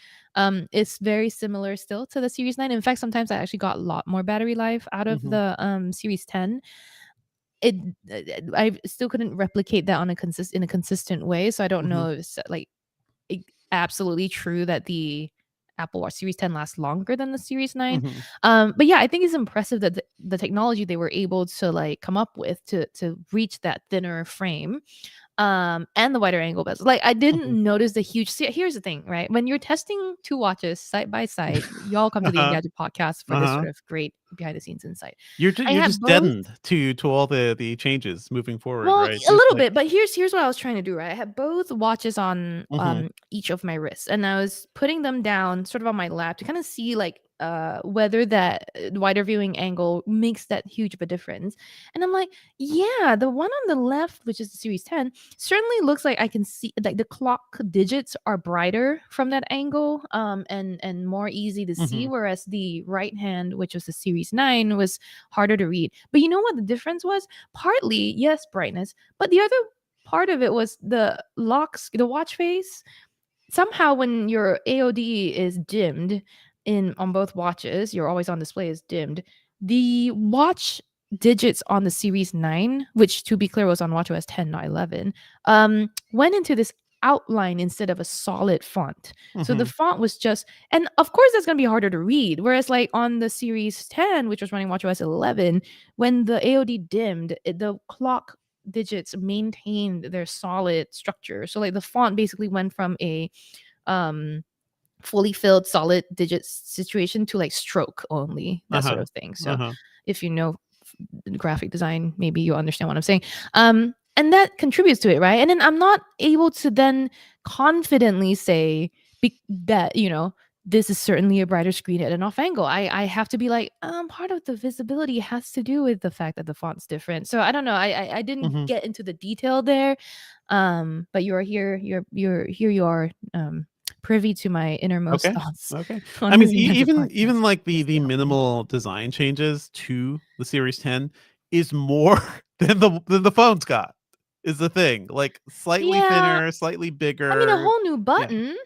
is very similar still to the Series 9. In fact, sometimes I actually got a lot more battery life out of Mhm. the Series 10. it I still couldn't replicate that on in a consistent way, so I don't Mhm. know if it's like absolutely true that the Apple Watch Series 10 lasts longer than the Series 9. Mhm. But yeah, I think it's impressive that the technology they were able to like come up with to reach that thinner frame, and the wider angle bezel. Like I didn't Mhm. notice the huge. See, here's the thing, right? When you're testing two watches side by side, y'all come to the Uh-huh. Engadget podcast for this Uh-huh. sort of great behind the scenes insight. I You're have just both. deadened to all the changes moving forward, Well, right? a It's little like bit, but here's what I was trying to do, right? I had both watches on Mhm. each of my wrists, and I was putting them down sort of on my lap to kind of see like whether that wider viewing angle makes that huge of a difference. And I'm like, yeah, the one on the left, which is the Series 10, certainly looks like I can see like the clock digits are brighter from that angle, and more easy to see, Mhm. whereas the right hand, which was the Series 9, was harder to read. But you know what the difference was? Partly, yes, brightness, but the other part of it was the watch face. Somehow, when your AOD is dimmed in on both watches, your always on display is dimmed. The watch digits on the Series 9, which to be clear was on WatchOS 10, not 11, went into this outline instead of a solid font. So the Mhm. font was just, and of course that's going to be harder to read. Whereas like on the Series 10, which was running WatchOS 11, when the AOD dimmed, the clock digits maintained their solid structure. So like the font basically went from a um fully filled solid digits situation to like stroke only, that sort Uh-huh. of thing. So Uh-huh. if you know graphic design, maybe you understand what I'm saying. And that contributes to it, right? And then I'm not able to then confidently say that, this is certainly a brighter screen at an off angle. I have to be like, part of the visibility has to do with the fact that the font's different. So I don't know. I didn't Mhm. get into the detail there. But you are here. You're here. You are privy to my innermost Okay. thoughts Okay. on I mean, this Engadget podcast. even like Yes, the they are. minimal design changes to the Series 10 is more than the phone's got, is the thing. Like slightly Yeah, thinner, slightly I mean, a bigger. whole new Yeah. button.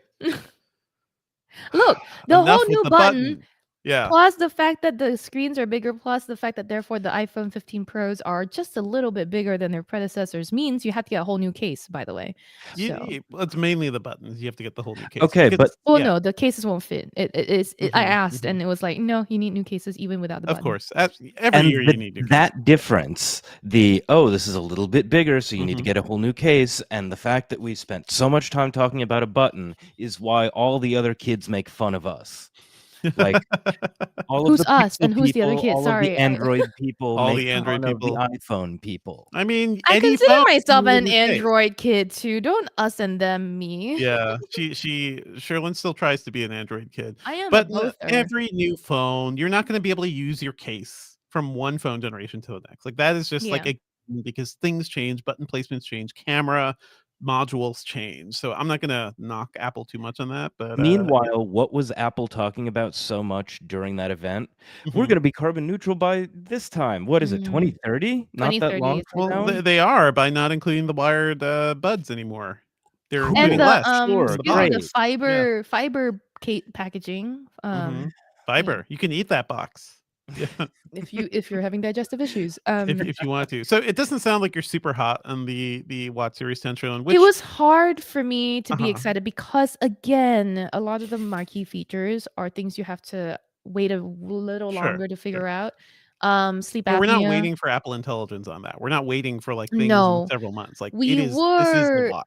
Look, the whole Enough with new the button, button. Yeah. plus the fact that the screens are bigger, plus the fact that therefore the iPhone 15 Pros are just a little bit bigger than their predecessors means you have to get a whole new case, by the way. So, Well, it's mainly the buttons. You have to get the whole new case Okay, because but well, yeah. no, the cases won't fit. I Mhm. asked, Mhm. and it was like, no, you need new cases even without the Of button. course. Every and year you need new cases. that difference, this is a little bit bigger, so you need to Mhm. get a whole new case, and the fact that we spent so much time talking about a button is why all the other kids make fun of us. Like all of Who's the us Pixel and who's the other people, kid? all of the Sorry, Android people All make the Android fun of the people. iPhone people. I mean, I any consider phone myself with a an new case. Android kid too. Don't us and them me. Yeah, Sherlyn still tries to be an Android kid, I am a but bother. every new phone, you're not going to be able to use your case from one phone generation to the next. Like that is just like Yeah. a because things change, button placements change, camera, modules change. So I'm not gonna knock Apple too much on that. But Meanwhile, what was Apple talking about so much during that event? We're mhm. going to be carbon neutral by this time. What is it, 2030? Not that 2030 long is from like Well, now. they are by not including the wired buds anymore. They're and including Cool. the less in Sure. the excuse me, the box. Great. Yeah. fiber packaging. hmm Yeah. Fiber. You can eat that box. Yeah. If you're having digestive issues. if you want to. So it doesn't sound like you're super hot on the Watch Series 10 Showing, It which was hard for me to be uh-huh. excited because again, a lot of the marquee features are things you have to wait a little Sure. longer to Sure. figure out. Sleep But we're not apnea. waiting for Apple Intelligence on that. We're not waiting for like things in No. several months. Like We this is the were watch.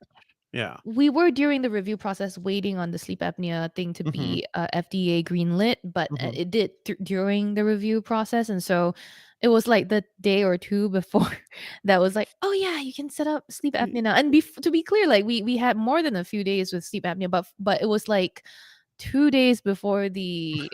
Yeah. we were during the review process waiting on the sleep apnea thing to hmm be FDA greenlit, but hmm it did during the review process, and so it was like the day or two before that was like, oh yeah, you can set up sleep apnea now. And to be clear, like we had more than a few days with sleep apnea, but it was like 2 days before the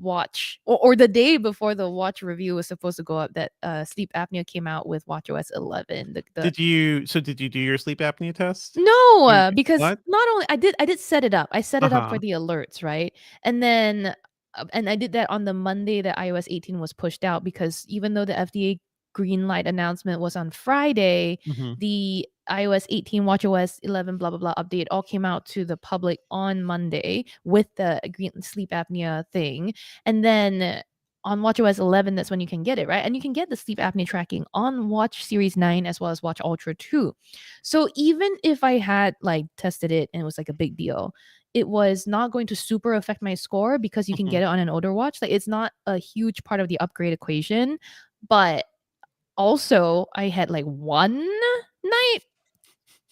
watch or the day before the watch review was supposed to go up that sleep apnea came out with watchOS 11. Did you do your sleep apnea test? No, You because what? not only I did set it up. I set it up for Uh-huh. the alerts, right? And then and I did that on the Monday that iOS 18 was pushed out because even though the FDA green light announcement was on Friday, hmm the iOS 18 watchOS 11 blah blah blah update all came out to the public on Monday with the green sleep apnea thing. And then on watchOS 11 that's when you can get it, right? And you can get the sleep apnea tracking on Watch Series 9 as well as Watch Ultra 2. So even if I had like tested it and it was like a big deal, it was not going to super affect my score because you can hmm get it on an older watch. Like it's not a huge part of the upgrade equation. But also I had like one night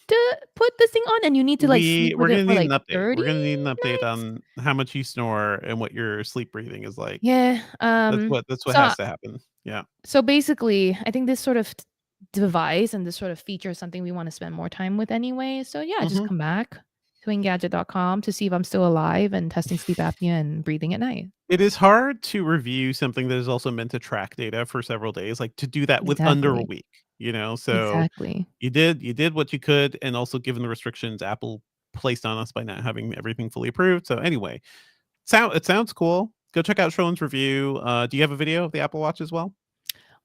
to put this thing on and you need to like sleep We're with it gonna for need an like update. 30 We're gonna need an update nights. on how much you snore and what your sleep breathing is like. Yeah. That's what So has to happen. Yeah. so basically, I think this sort of device and this sort of feature is something we want to spend more time with anyway. So yeah, just hmm come back to Engadget.com to see if I'm still alive and testing sleep apnea and breathing at night. It is hard to review something that is also meant to track data for several days, like to do that with under a Exactly. week, you know? So Exactly. you did what you could, and also given the restrictions Apple placed on us by not having everything fully approved. So anyway, it sounds cool. Go check out Sherlin's review. Do you have a video of the Apple Watch as well?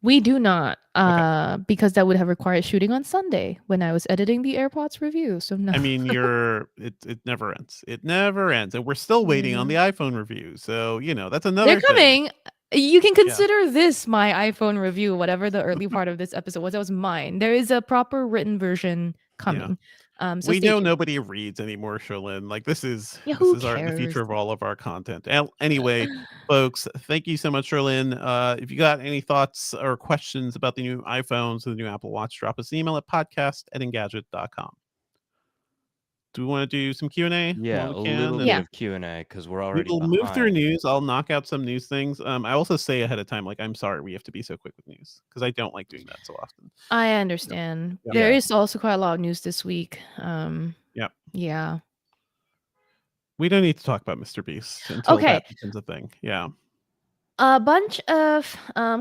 We do not, Okay. because that would have required shooting on Sunday when I was editing the AirPods review. So no. I mean, it never ends. It never ends. And we're still waiting on Yeah. the iPhone review. So, that's They're another thing. coming. You can Yeah. consider this my iPhone review, whatever the early part of this episode was. That was mine. There is a proper written version coming. So We stay know tuned. nobody reads anymore, Sherlin. Like Yeah, this who is the cares? future of all of our content. Anyway, folks, thank you so much, Sherlin. If you got any thoughts or questions about the new iPhones or the new Apple Watch, drop us an email at podcast@engadget.com. Do we want to do some Q&A Yeah, while we a can? little And bit Yeah. of Q&A because we're we already will move through behind. news. I'll knock out some news things. I also say ahead of time, like, I'm sorry we have to be so quick with news because I don't like doing that so often. I understand. Yeah. There Yeah. is also quite a lot of news this week. Yeah. Yeah. We don't need to talk about Mr. Beast until Okay. that becomes a thing. Yeah. A bunch of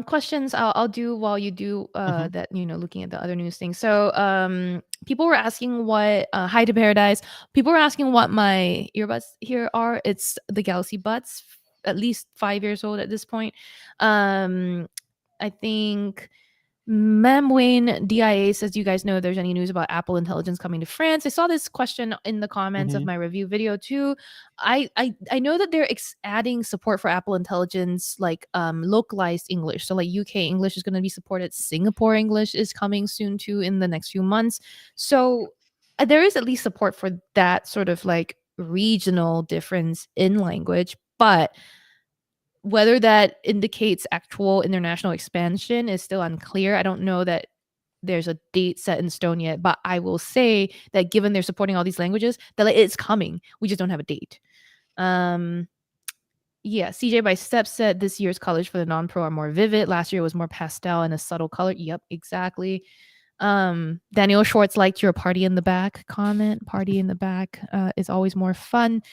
questions I'll do while you do Mhm. that, looking at the other news things. So people were asking what hi to Paradise. People were asking what my earbuds here are. It's the Galaxy Buds, at least 5 years old at this point. I think Mem Wayne DIA says, do you guys know if there's any news about Apple Intelligence coming to France? I saw this question in the comments of Mhm. my review video too. I know that they're adding support for Apple Intelligence, like localized English. So like UK English is going to be supported. Singapore English is coming soon too in the next few months. So there is at least support for that sort of like regional difference in language, but whether that indicates actual international expansion is still unclear. I don't know that there's a date set in stone yet, but I will say that given they're supporting all these languages, that like, it's coming. We just don't have a date. Yeah, CJ by Step said this year's colors for the non-pro are more vivid. Last year was more pastel and a subtle color. Yep, exactly. Daniel Schwartz liked your party in the back comment. Party in the back is always more fun.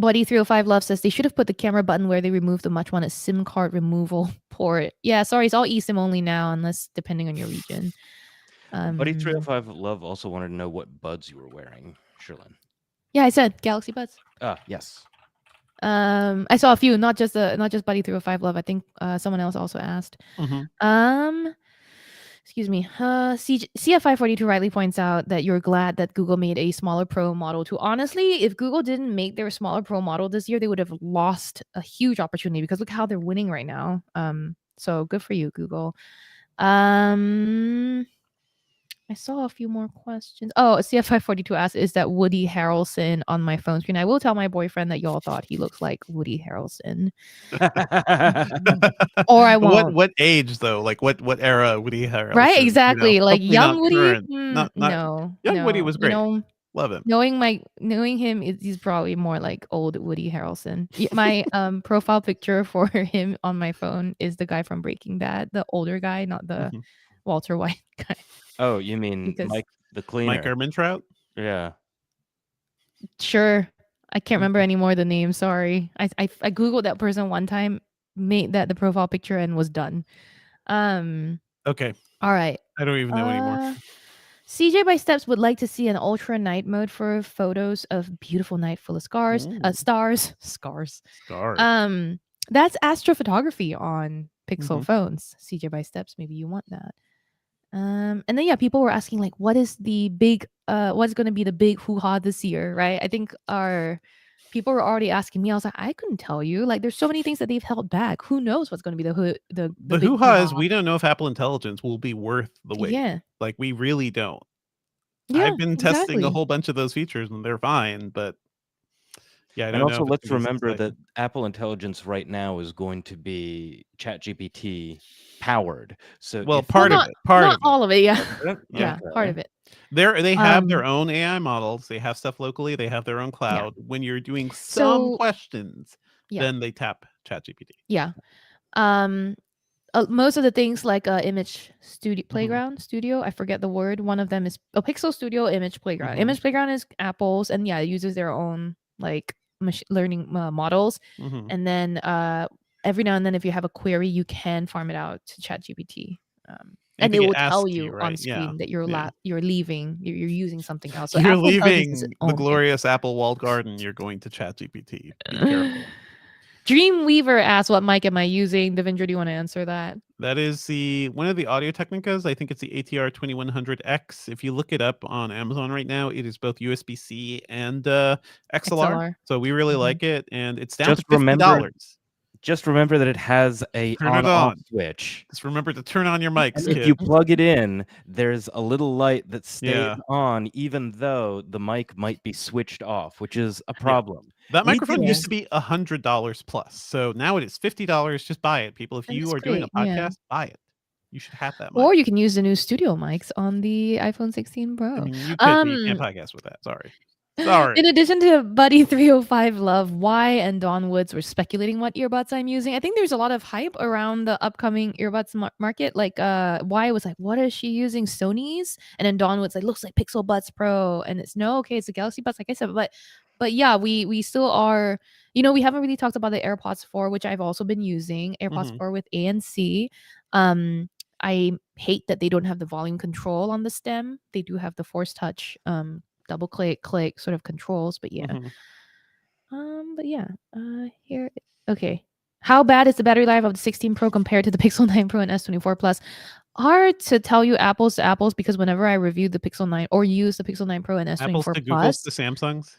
Buddy 305 Love says they should have put the camera button where they removed the much wanted SIM card removal port. Yeah, sorry, it's all eSIM only now, unless depending on your region. Buddy Um, 305 Love also wanted to know what buds you were wearing, Sherlyn. yeah, I said Galaxy Buds. Yes. I saw a few, not just Buddy 305 Love. I think someone else also asked. Mhm. Excuse me. CF542 rightly points out that you're glad that Google made a smaller Pro model too. Honestly, if Google didn't make their smaller Pro model this year, they would have lost a huge opportunity because look how they're winning right now. So good for you, Google. I saw a few more questions. Oh, CF542 asked, is that Woody Harrelson on my phone screen? I will tell my boyfriend that y'all thought he looks like Woody Harrelson. Or I won't. What age though? Like what era Woody Harrelson? Right, exactly. Like hopefully young not Woody. current. No, Young Woody was great. Love him. Knowing him, he's probably more like old Woody Harrelson. My profile picture for him on my phone is the guy from Breaking Bad, the older guy, not the Walter White guy. Oh, you mean Mike the cleaner? Mike Ehrmantraut? Yeah. Sure. I can't remember any more of the names. Sorry. I googled that person one time, made that the profile picture, and was done. Okay. All right. I don't even know anymore. CJ by Steps would like to see an ultra night mode for photos of beautiful night full of stars. That's astrophotography on Pixel phones. CJ by Steps, maybe you want that. And then people were asking like, what's going to be the big hoo-ha this year, right? I think our people were already asking me. I was like, I couldn't tell you. Like, there's so many things that they've held back. Who knows what's going to be the big hoo-ha is we don't know if Apple Intelligence will be worth the wait. Yeah, like we really don't. Yeah, I've been testing a whole bunch of those features and they're fine, but yeah, I don't and know. also, let's remember that Apple Intelligence right now is going to be ChatGPT powered. So, part of it, not all of it, yeah, part of it. They have their own AI models. They have stuff locally. They have their own cloud. When you're doing some questions, then they tap ChatGPT. Yeah. Most of the things like Image Studio Playground Studio, I forget the word. One of them is Pixel Studio, Image Playground. Image Playground is Apple's, and it uses their own like machine learning models. And then every now and then, if you have a query, you can farm it out to ChatGPT. And it will tell you on screen that you're leaving, you're using something else. So you're leaving the glorious Apple walled garden. You're going to ChatGPT. Be careful. Dreamweaver asked, what mic am I using? Devendra, do you want to answer that? That is one of the Audio Technicas. I think it's the ATR 2100X. If you look it up on Amazon right now, it is both USB-C and XLR. So we really like it, and it's down to $50. Just remember that it has a on-off switch. Just remember to turn on your mics, and if you plug it in, there's a little light that stays on, even though the mic might be switched off, which is a problem. That microphone used to be $100 plus. So now it is $50. Just buy it, people. If you are doing a podcast, buy it. You should have that mic. Or you can use the new studio mics on the iPhone 16 Pro. I mean, you can't podcast with that. Sorry. In addition to Buddy 305 Love, Y and Don Woods were speculating what earbuds I'm using. I think there's a lot of hype around the upcoming earbuds market. Like Y was like, what is she using? Sony's? And then Don Woods like, looks like Pixel Buds Pro. And it's it's a Galaxy Buds, like I said. But yeah, we still are, we haven't really talked about the AirPods 4, which I've also been using. AirPods 4 with ANC. I hate that they don't have the volume control on the stem. They do have the Force Touch double click sort of controls, but here okay, how bad is the battery life of the 16 Pro compared to the Pixel 9 Pro and S24 Plus? Hard to tell you apples to apples, because whenever I reviewed the Pixel 9 or use the Pixel 9 Pro and S24 apples to Plus, Googles to Samsungs,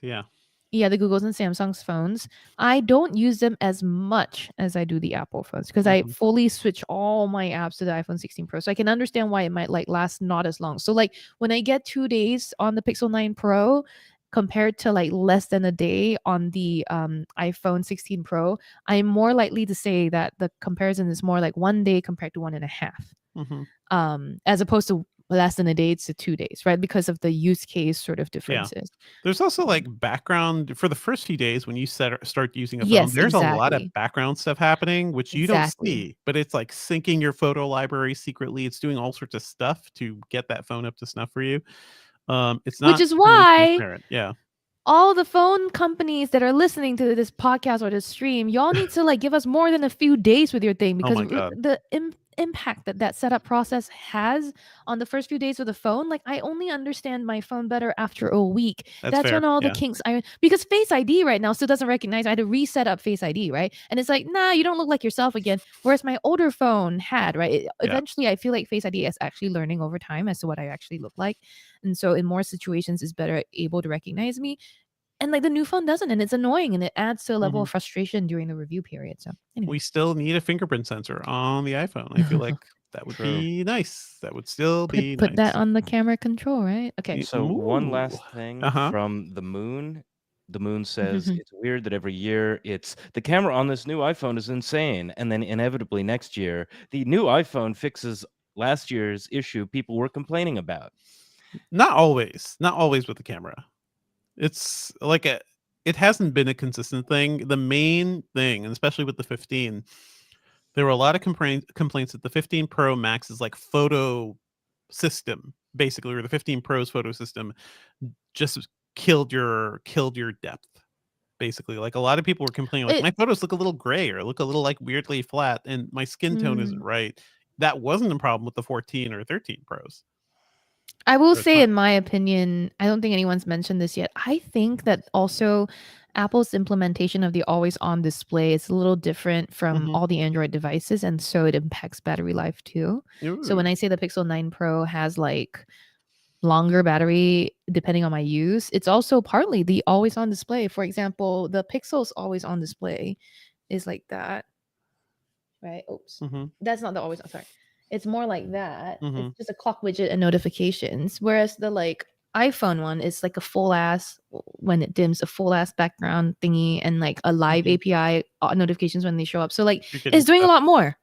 the Googles and Samsung's phones, I don't use them as much as I do the Apple phones, because I fully switch all my apps to the iPhone 16 Pro. So I can understand why it might last not as long. So like when I get 2 days on the Pixel 9 Pro compared to like less than a day on the iPhone 16 Pro, I'm more likely to say that the comparison is more like 1 day compared to 1.5, as opposed to less than a day to 2 days, right? Because of the use case sort of differences. There's also like background for the first few days when you start using a phone. There's a lot of background stuff happening, which you don't see, but it's like syncing your photo library secretly. It's doing all sorts of stuff to get that phone up to snuff for you. It's not, which is why transparent. all the phone companies that are listening to this podcast or this stream, y'all need to like give us more than a few days with your thing, because the impact that that setup process has on the first few days with the phone, like I only understand my phone better after a week. That's That's fair. when all the Yeah. kinks because Face ID right now still doesn't recognize. I had to reset up Face ID, right? And it's like, nah, you don't look like yourself again. Whereas my older phone had, right? Yeah. Eventually, I feel like Face ID is actually learning over time as to what I actually look like, and so in more situations, is better able to recognize me. And like the new phone doesn't, and it's annoying, and it adds to a level of frustration during the review period. So anyway, We still need a fingerprint sensor on the iPhone. I feel like that would True. be nice. That would still be put that nice. on the camera control, right? Okay. So one last Ooh. thing Uh-huh. from the moon. The moon says it's weird that every year it's the camera on this new iPhone is insane, and then inevitably next year the new iPhone fixes last year's issue people were complaining about. Not always. Not always with the camera. It's like it hasn't been a consistent thing. The main thing, and especially with the 15, there were a lot of complaints that the 15 Pro Max's like photo system, basically, or the 15 Pro's photo system just killed your depth. Basically, like a lot of people were complaining, like my photos look a little gray or look a little like weirdly flat, and my skin tone isn't right. That wasn't a problem with the 14 or 13 Pros. I will Or it's say, not. in my opinion, I don't think anyone's mentioned this yet. I think that also Apple's implementation of the always on display is a little different from Mhm. all the Android devices, and so it impacts battery life too. So when Ooh. I say the Pixel 9 Pro has like longer battery depending on my use, it's also partly the always on display. For example, the Pixel's always on display is like that, right? Oops. Mhm. That's not the always on, sorry. It's more like that. Mhm. It's just a clock widget and notifications. Whereas the like iPhone one is like a full ass when it dims, a full ass background thingy, and like a live Mhm. API notifications when they show up. So like You're getting it's doing a stuff. lot more.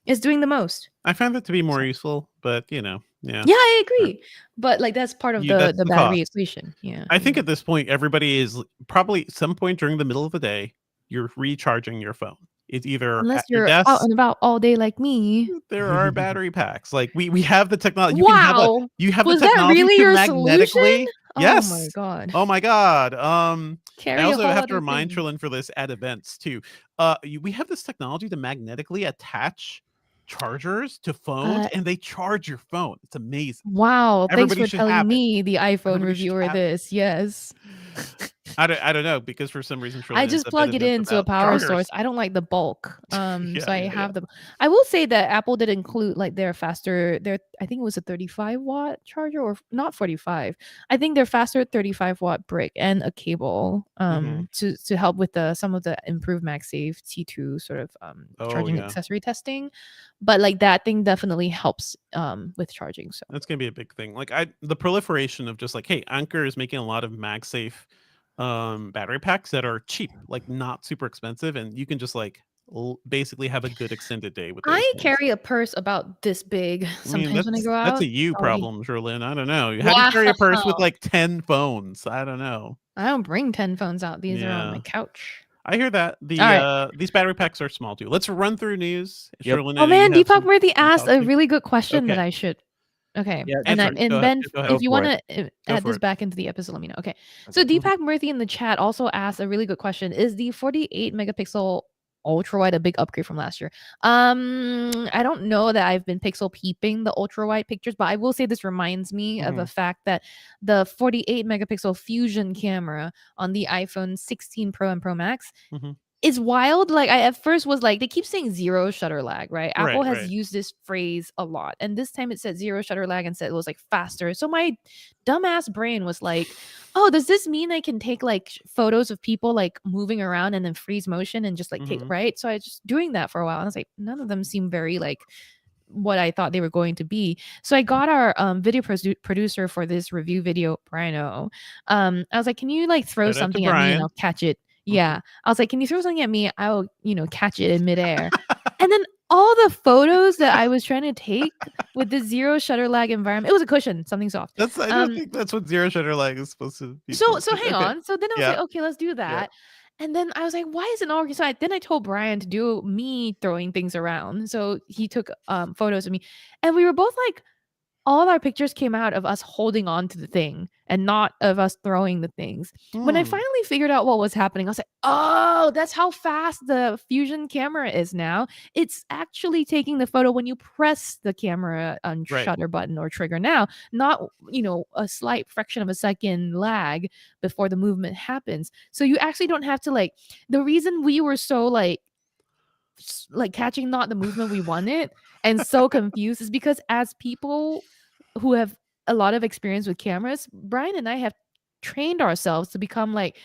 It's doing the most. I found that to be more So useful, but yeah. yeah, I Sure. agree. But like that's part of That's the the battery cost. equation. Yeah. I think at this point, everybody is probably some point during the middle of the day, you're recharging your phone. It's either Unless at your you're out desk. and about all day like me. There are battery packs. Like we have the technology. Wow. You have the Was that technology really to your solution? magnetically. Oh my Yes. god. Oh my god. I Carry a also whole have to other remind thing. Trillin for this at events too. We have this technology to magnetically attach chargers to phones, Uh, and they charge your phone. It's amazing. wow. Thanks Everybody for should telling have it. me, the iPhone Everybody should reviewer, have it. this. Yes. I don't know, because for some reason I Trillin ends just up at plug it events into a without power source. chargers. I don't like the bulk. So I Yeah. have the. I will say that Apple did include like their faster. I think it was a 35-watt charger, or not 45. I think their faster 35-watt brick and a cable Mhm. to help with some of the improved MagSafe T2 sort of Oh charging yeah. accessory testing. But like that thing definitely helps with charging. So That's gonna be a big thing. Like the proliferation of just like, hey, Anker is making a lot of MagSafe battery packs that are cheap, like not super expensive, and you can just like basically have a good extended day with those I things. carry a purse about this big I mean, sometimes when I go that's out. a you Sorry. problem, Sherlyn. I don't know. How do you carry a purse with Wow. like 10 phones? I don't know. I don't bring 10 phones out. These are on my Yeah. couch. I hear that. All right. These battery packs are small too. Let's run through news. Yep. Sherlyn, I Oh know you man, have Deepak some Murthy asked a policy. really good question that Okay. I should. Okay. Yeah, And Answer it. Go Ben, ahead. Go ahead. if you Go for want to Go add for this it. back into the episode, let me know. Okay. So Okay. Deepak Murthy in the chat also asked a really good question. Is the 48 megapixel ultra wide a big upgrade from last year? I don't know that I've been pixel peeping the ultra wide pictures, but I will say this reminds me of a fact that the 48 megapixel fusion camera on the iPhone 16 Pro and Pro Max Mhm. is wild. Like I at first was like, they keep saying zero shutter lag, right? Apple has Right. used this phrase a lot, and this time it said zero shutter lag and said it was like faster. So my dumbass brain was like, oh, does this mean I can take like photos of people like moving around and then freeze motion and just like take, Mhm. right? So I was just doing that for a while, and I was like, none of them seem very like what I thought they were going to be. So I got our video producer for this review video, Brian O. I was like, can you like throw Shout out to something at me and Brian. I'll catch it? Mhm. Yeah. I was like, can you throw something at me? I'll, catch it in midair. And then all the photos that I was trying to take with the zero shutter lag environment, it was a cushion, something soft. I don't think that's what zero shutter lag is supposed to be. So hang Okay. on. So then I was Yeah. like, okay, let's do that. And then I was like, why is it not working? So then I told Brian to do me throwing things around. So he took photos of me, and we were both like, all our pictures came out of us holding on to the thing. and not of us throwing the things. When I Hmm. finally figured out what was happening, I was like, oh, that's how fast the Fusion camera is now. It's actually taking the photo when you press the camera on Right. shutter button or trigger now, not, a slight fraction of a second lag before the movement happens. So you actually don't have to like, the reason we were so like catching not the movement we wanted and so confused is because as people who have a lot of experience with cameras, Brian and I have trained ourselves to become like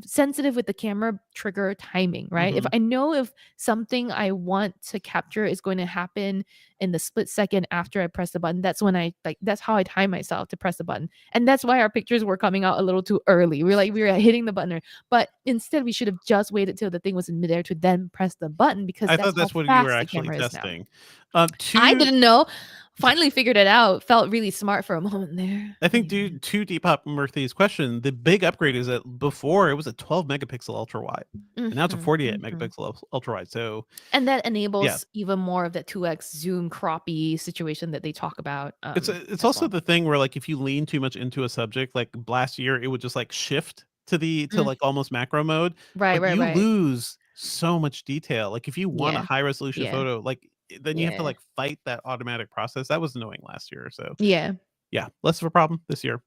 sensitive with the camera trigger timing, right? If Mhm. I know if something I want to capture is going to happen in the split second after I press the button, that's when that's how I time myself to press the button. And that's why our pictures were coming out a little too early. We were hitting the button, but instead we should have just waited till the thing was in midair to then press the button because I that's thought how that's what you were fast the actually camera is now. testing. I Two didn't know. Finally figured it out. Felt really smart for a moment there. I think Anyway. to Depop Murthy's question, the big upgrade is that before it was a 12 megapixel ultra wide, and now it's a Mhm, 48 mhm. megapixel ultra wide. So And that yeah, enables even more of that 2x zoom croppy situation that they talk about, it's as also well. the thing where like if you lean too much into a subject, like last year, it would just like shift to Mm, like almost macro mode, right, but right, you right. lose so much detail. Like if you want a Yeah, high resolution yeah, photo, like then you have to yeah, like fight that automatic process. That was annoying last year. So yeah, yeah, less of a problem this year.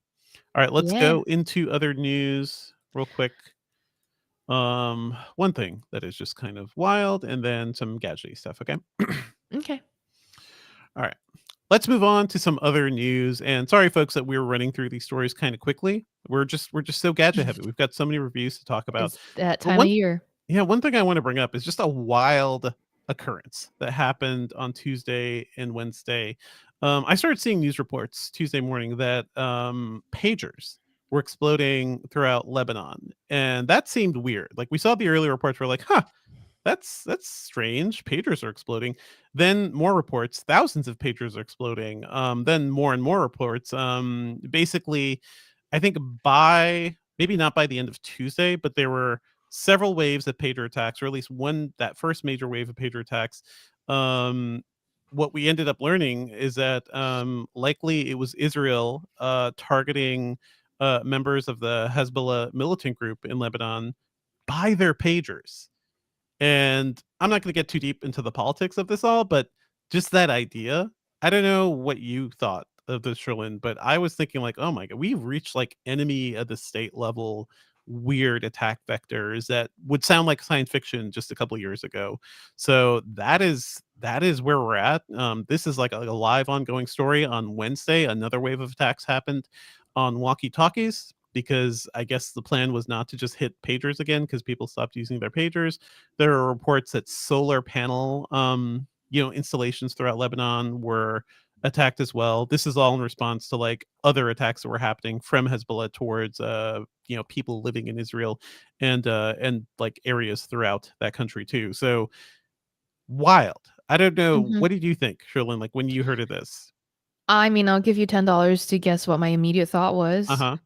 All right, let's yeah. go into other news real quick. One thing that is just kind of wild, and then some gadgety stuff. Okay. Okay. All right. Let's move on to some other news. And sorry, folks, that we're running through these stories kind of quickly. We're just so gadget heavy. We've got so many reviews to talk about. It's that But time of year. one thing I want to bring up is just a wild occurrence that happened on Tuesday and Wednesday. I started seeing news reports Tuesday morning that pagers were exploding throughout Lebanon, and that seemed weird. Like we saw the early reports, were like, "Huh, that's strange. Pagers are exploding." Then more reports, thousands of pagers are exploding. Then more and more reports. Basically, I think by maybe not by the end of Tuesday, but there were several waves of pager attacks, or at least one that first major wave of pager attacks. Um, what we ended up learning is that likely it was Israel targeting members of the Hezbollah militant group in Lebanon by their pagers. And I'm not going to get too deep into the politics of this all, but just that idea. I don't know what you thought of this, Sherlyn, but I was thinking like, oh my god, we've reached like enemy of the state level weird attack vectors that would sound like science fiction just a couple years ago. So that is where we're at. This is like a live ongoing story. On Wednesday, another wave of attacks happened on walkie talkies because I guess the plan was not to just hit pagers again because people stopped using their pagers. There are reports that solar panel installations throughout Lebanon were attacked as well. This is all in response to like other attacks that were happening from Hezbollah towards people living in Israel and like areas throughout that country too. So wild. I don't know. Mhm. What did you think, Sherlyn, like when you heard of this? I mean, I'll give you $10 to guess what my immediate thought was. Uh-huh.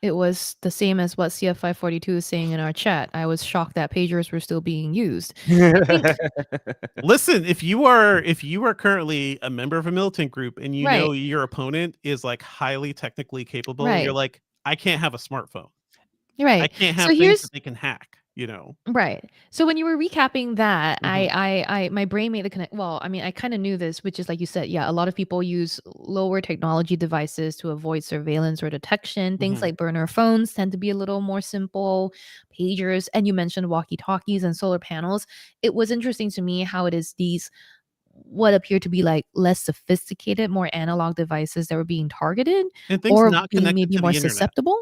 It was the same as what CF542 is saying in our chat. I was shocked that pagers were still being used. I think Listen, if you are currently a member of a militant group and you know right, your opponent is like highly technically capable, you're right, like, I can't have a smartphone. I right. can't So have things here's that they can hack. right. So when you were recapping that, Mhm, I my brain made the connect. Well, I mean, I kind of knew this, which is like you said, yeah, a lot of people use lower technology devices to avoid surveillance or detection. Things mhm. like burner phones tend to be a little more simple, pagers, and you mentioned walkie-talkies and solar panels. It was interesting to me how it is these what appear to be like less sophisticated, more analog devices that were being targeted And things or not being connected maybe to more the internet. susceptible.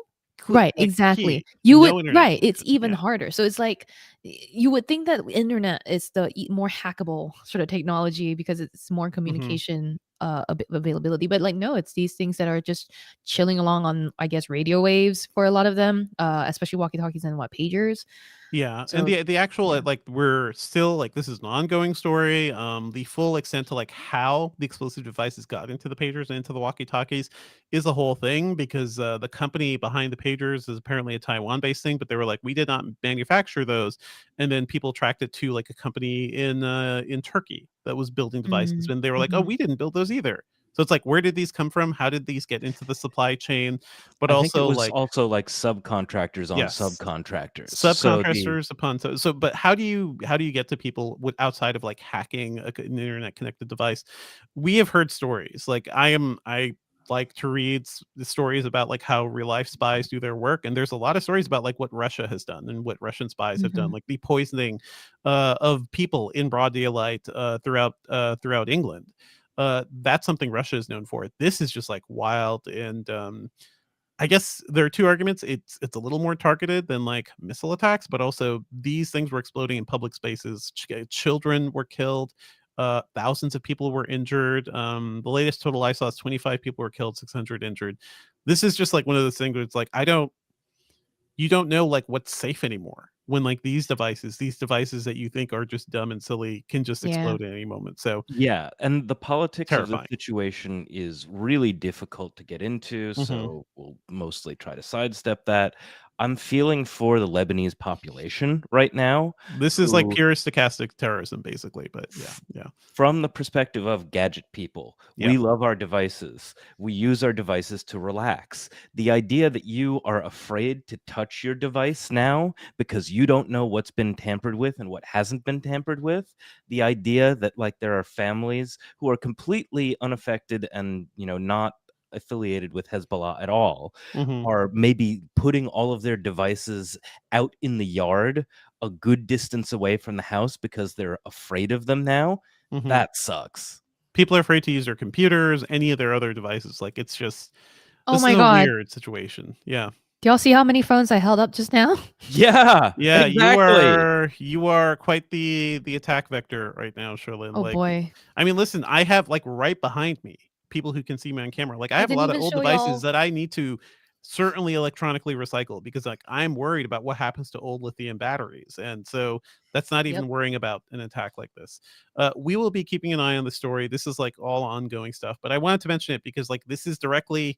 Right, Like exactly. key, You would no internet right, it's connection. even Yeah. harder. So it's like you would think that internet is the more hackable sort of technology because it's more Mhm. communication availability. But like no, it's these things that are just chilling along on I guess radio waves for a lot of them, especially walkie-talkies and what pagers. Yeah, and So the actual yeah. like we're still like this is an ongoing story. The full extent to like how the explosive devices got into the pagers and into the walkie-talkies is a whole thing because the company behind the pagers is apparently a Taiwan-based thing, but they were like, we did not manufacture those, and then people tracked it to like a company in Turkey that was building devices, Mm, and they were like, oh, mhm. we didn't build those either. So it's like, where did these come from? How did these get into the supply chain? But I think it also, was like, also like subcontractors on yes, subcontractors. subcontractors upon so. But how do you get to people with outside of like hacking an internet connected device? We have heard stories. Like I like to read the stories about like how real life spies do their work, and there's a lot of stories about like what Russia has done and what Russian spies have done, Mhm. like the poisoning of people in broad daylight throughout England. That's something Russia is known for. This is just like wild, and I guess there are two arguments. It's a little more targeted than like missile attacks, but also these things were exploding in public spaces. Children were killed. Thousands of people were injured. The latest total I saw is 25 people were killed, 600 injured. This is just like one of those things where it's like you don't know like what's safe anymore when like these devices that you think are just dumb and silly can just Yeah. explode at any moment. So Yeah, and the politics of the terrifying. situation is really difficult to get into, Hmm. so we'll mostly try to sidestep that. I'm feeling for the Lebanese population right now, This is like who, pure stochastic terrorism, basically. But yeah, yeah, from the perspective of gadget people, yeah. we love our devices. We use our devices to relax. The idea that you are afraid to touch your device now because you don't know what's been tampered with and what hasn't been tampered with, the idea that like there are families who are completely unaffected and, not affiliated with Hezbollah at all, Hmm. are maybe putting all of their devices out in the yard a good distance away from the house because they're afraid of them now. Hmm. That sucks. People are afraid to use their computers, any of their other devices. Like it's just Oh this is my a god. weird situation. Yeah. Do y'all see how many phones I held up just now? Yeah, Yeah, exactly. you are quite the attack vector right now, Sherlyn. Oh Like, boy. I mean, listen, I have like right behind me people who can see me on camera. Like, I I have a didn't lot of even old show devices y'all. that I need to certainly electronically recycle because like I'm worried about what happens to old lithium batteries. And so that's not Yep. even worrying about an attack like this. We will be keeping an eye on the story. This is like all ongoing stuff, but I wanted to mention it because like this is directly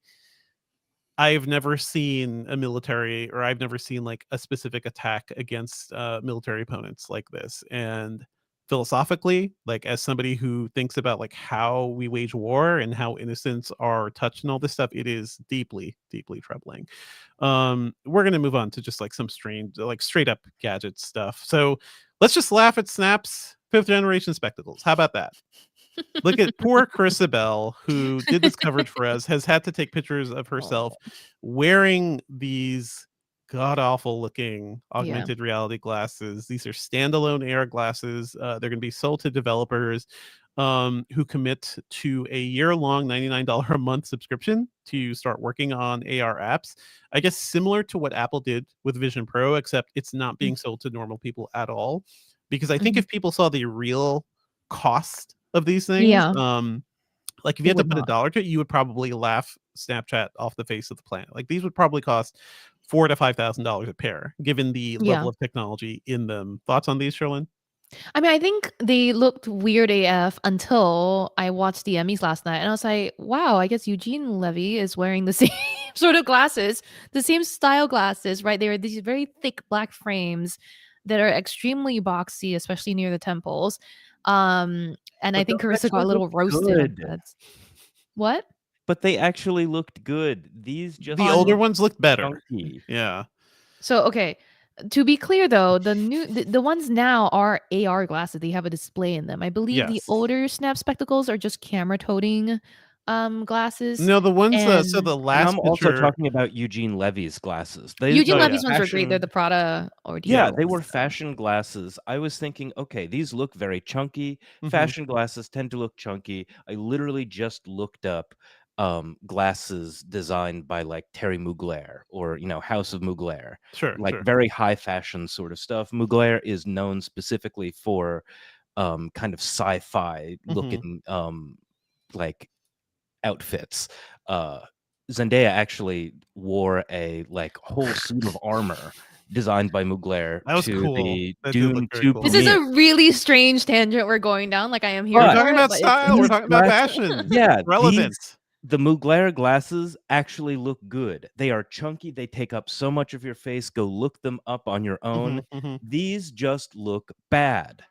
I've never seen a military or I've never seen like a specific attack against military opponents like this. And philosophically, like as somebody who thinks about like how we wage war and how innocents are touched and all this stuff, it is deeply, deeply troubling. We're gonna move on to just like some strange, like straight up gadget stuff. So let's just laugh at Snap's fifth generation spectacles. How about that? Look at poor Chrisabel, who did this coverage for us, has had to take pictures of herself Oh. wearing these god awful looking Yeah. augmented reality glasses. These are standalone AR glasses. They're going to be sold to developers who commit to a year-long $99 a month subscription to start working on AR apps. I guess similar to what Apple did with Vision Pro, except it's not being sold to normal people at all. Because I think Mhm. if people saw the real cost of these things, Yeah. like if you They had to would put a not. dollar to it, you would probably laugh Snapchat off the face of the planet. Like these would probably cost $4,000 to $5,000 a pair, given the level Yeah. of technology in them. Thoughts on these, Sherlyn? I mean, I think they looked weird AF until I watched the Emmys last night, and I was like, "Wow, I guess Eugene Levy is wearing the same sort of glasses, the same style glasses, right? They are these very thick black frames that are extremely boxy, especially near the temples." And I But think those Carissa got actually a look little roasted on good. threads. What? But they actually looked good. These just The older On look ones look better. chunky. Yeah. So, okay. To be clear though, the ones now are AR glasses. They have a display in them. I believe the Yes. older Snap spectacles are just camera toting glasses. No, the ones so And the And I'm last also picture. talking about Eugene Levy's glasses. These Eugene Oh were yeah. Levy's ones were great. They're the fashion. Prada Yeah. Yeah, Ordeal they were ones. fashion glasses. I was thinking, okay, these look very chunky. Hmm. Fashion glasses tend to look chunky. I literally just looked up glasses designed by like Terry Mugler or House of Mugler, Sure, like sure. very high fashion sort of stuff. Mugler is known specifically for kind of sci-fi Hmm. looking like outfits. Uh, Zendaya actually wore a like whole suit of armor designed by Mugler That was to cool. the That did look Dune very 2 This cool. is a premiere. really strange tangent we're going down. Like I am here We're But for talking it, about but it's style. We're these talking about glasses, fashion. yeah, Relevant. the Mugler glasses actually look good. They are chunky. They take up so much of your face. Go look them up on your Hmm. own. Hmm. These just look bad.